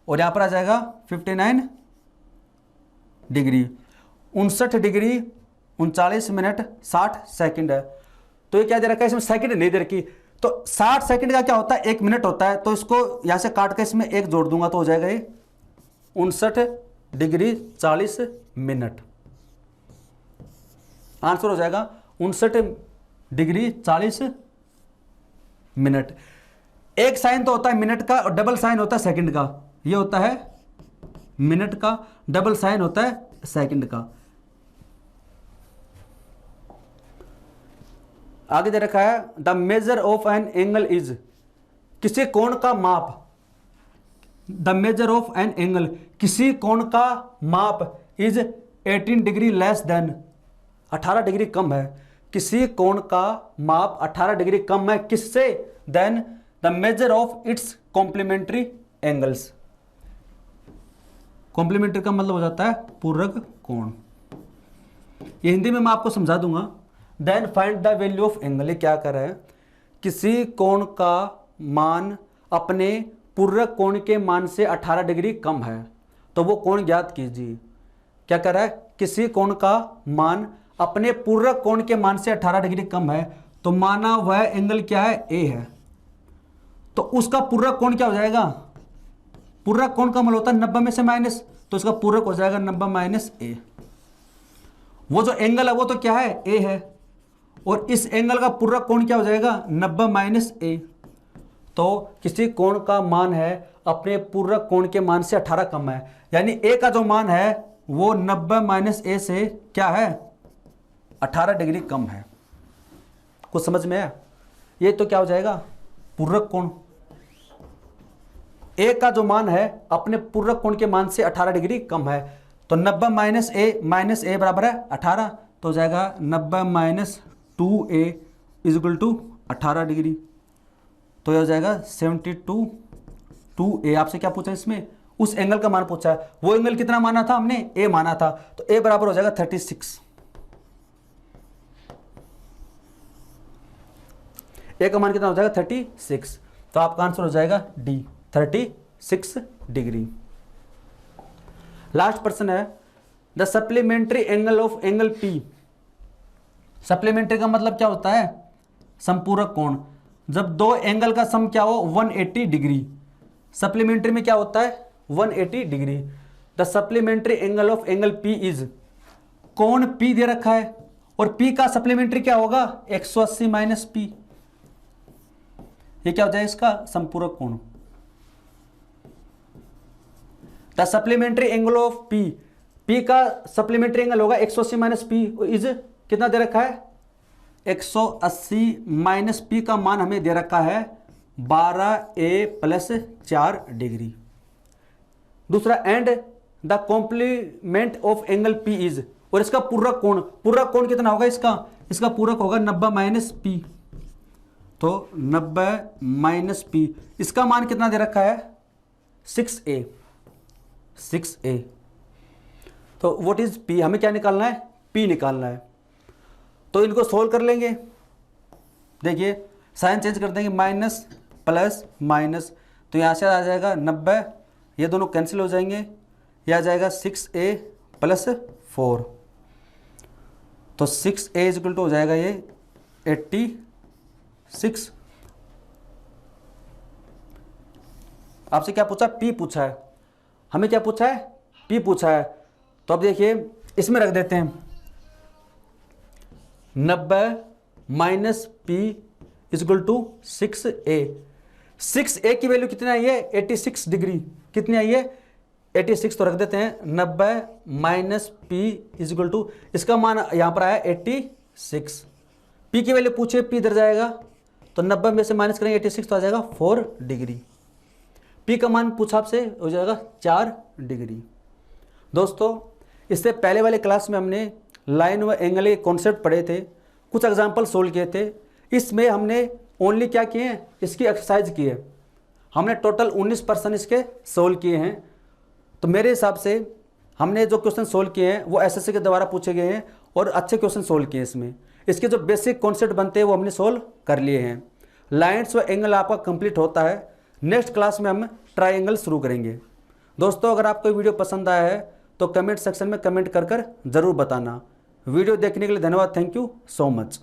और यहाँ पर आ जाएगा 59 डिग्री। 59 डिग्री 39 मिनट 60 सेकंड है। तो ये क्या दे रखा है, इसमें सेकंड नहीं दे रखी। तो 60 सेकंड का क्या होता है, 1 मिनट होता है, तो इसको यहां से काट के इसमें 1 जोड़ दूंगा तो हो जाएगा ये 59 डिग्री 40 मिनट। आंसर हो जाएगा 59 डिग्री 40 मिनट। एक साइन तो होता है मिनट का और डबल साइन होता है सेकंड का। ये होता है मिनट का, डबल साइन होता है सेकंड का। आगे दे रखा है the measure of an angle is, किसी कोण का माप, the measure of an angle, किसी कोण का माप is 18 degree less than, 18 degree कम है, किसी कोण का माप 18 डिग्री कम है किससे, then the measure of its complementary angles. Complementary का मतलब हो जाता है पूरक कोण। ये हिंदी में मैं आपको समझा दूंगा। Then find the value of angle, ये क्या कर रहा है, किसी कोण का मान अपने पूरक कोण के मान से 18 डिग्री कम है तो वो कोण ज्ञात कीजिए। क्या कर रहा है, किसी कोण का मान अपने पूरक कोण के मान से 18 डिग्री कम है, तो माना वह एंगल क्या है, ए है, तो उसका पूरक कोण क्या हो जाएगा, पूरक कोण का मान होता है 90 में से माइनस, तो इसका पूरक हो जाएगा 90 माइनस ए। वो जो एंगल है वो तो क्या है, ए है, और इस एंगल का पूरक कोण क्या हो जाएगा 90 माइनस ए। तो किसी कोण का मान है अपने पूरक कोण के मान से 18 कम है, यानी ए का जो मान है वो 90 माइनस ए से क्या है, 18 डिग्री कम है। कुछ समझ में आया? ये तो क्या हो जाएगा पूरक कोण। ए का जो मान है अपने पूरक कोण के मान से 18 डिग्री कम है, तो 90 माइनस ए बराबर है 18, तो हो जाएगा 90 minus 2a is equal to 18 degree, तो यह हो जाएगा 72 2a। आपसे क्या पूछा इसमें, उस एंगल का मान पूछा है। वो एंगल कितना माना था हमने, a माना था, तो a बराबर हो जाएगा 36। a का मान कितना हो जाएगा 36, तो आपका आंसर हो जाएगा D 36 डिग्री। लास्ट प्रश्न है the supplementary angle of angle P। Supplementary का मतलब क्या होता है, समपूरक कोण। जब दो एंगल का सम क्या हो 180 डिग्री, सप्लीमेंट्री में क्या होता है 180 degree. The supplementary angle of angle P is, कोण P दे रखा है और P का सप्लीमेंट्री क्या होगा 180 माइनस P। ये क्या हो जाएगा इसका समपूरक कोण। The supplementary angle of P, P का सप्लीमेंट्री एंगल होगा 180 माइनस P इज कितना दे रखा है 180 माइनस P का मान हमें दे रखा है 12a प्लस 4 डिग्री। दूसरा and the complement of angle P is, और इसका पूरक कोण कितना होगा इसका पूरक होगा 90 माइनस P, तो 90 माइनस P, इसका मान कितना दे रखा है 6a। तो व्हाट इज P, हमें क्या निकालना है, P निकालना है। तो इनको सोल्व कर लेंगे। देखिए साइन चेंज कर देंगे, माइनस प्लस माइनस, तो यहाँ से आ जाएगा 90, ये दोनों कैंसिल हो जाएंगे, ये आ जाएगा 6a प्लस 4, तो 6a इज इक्वल टू हो जाएगा ये 86। आपसे क्या पूछा, P पूछा है, हमें क्या पूछा है, P पूछा है। तो अब देखिए इसमें रख देते हैं 90 minus P equal to 6a। 6a की वैल्यू कितनी आई है 86 डिग्री, कितनी आई है 86, तो रख देते हैं 90 माइनस P इजक्वल टू, इसका मान यहाँ पर आया 86। P की वैल्यू पूछे, P इधर जाएगा, तो 90 में से माइनस करेंगे 86 तो आ जाएगा 4 डिग्री। P का मान पूछा आपसे, हो जाएगा 4 डिग्री। दोस्तों इससे पहले वाले क्लास में हमने लाइन व एंगल के कॉन्सेप्ट पढ़े थे, कुछ एग्जाम्पल सोल्व किए थे। इसमें हमने ओनली क्या किए हैं, इसकी एक्सरसाइज की है। हमने टोटल 19% इसके सोल्व किए हैं। तो मेरे हिसाब से हमने जो क्वेश्चन सोल्व किए हैं वो एसएससी के द्वारा पूछे गए हैं और अच्छे क्वेश्चन सोल्व किए हैं। इसमें इसके जो बेसिक कॉन्सेप्ट बनते हैं वो हमने सोल्व कर लिए हैं। लाइन्स व एंगल आपका कंप्लीट होता है। नेक्स्ट क्लास में हम ट्राइंगल शुरू करेंगे। दोस्तों अगर आपको वीडियो पसंद आया है तो कमेंट सेक्शन में कमेंट कर ज़रूर बताना। वीडियो देखने के लिए धन्यवाद। Thank you so much.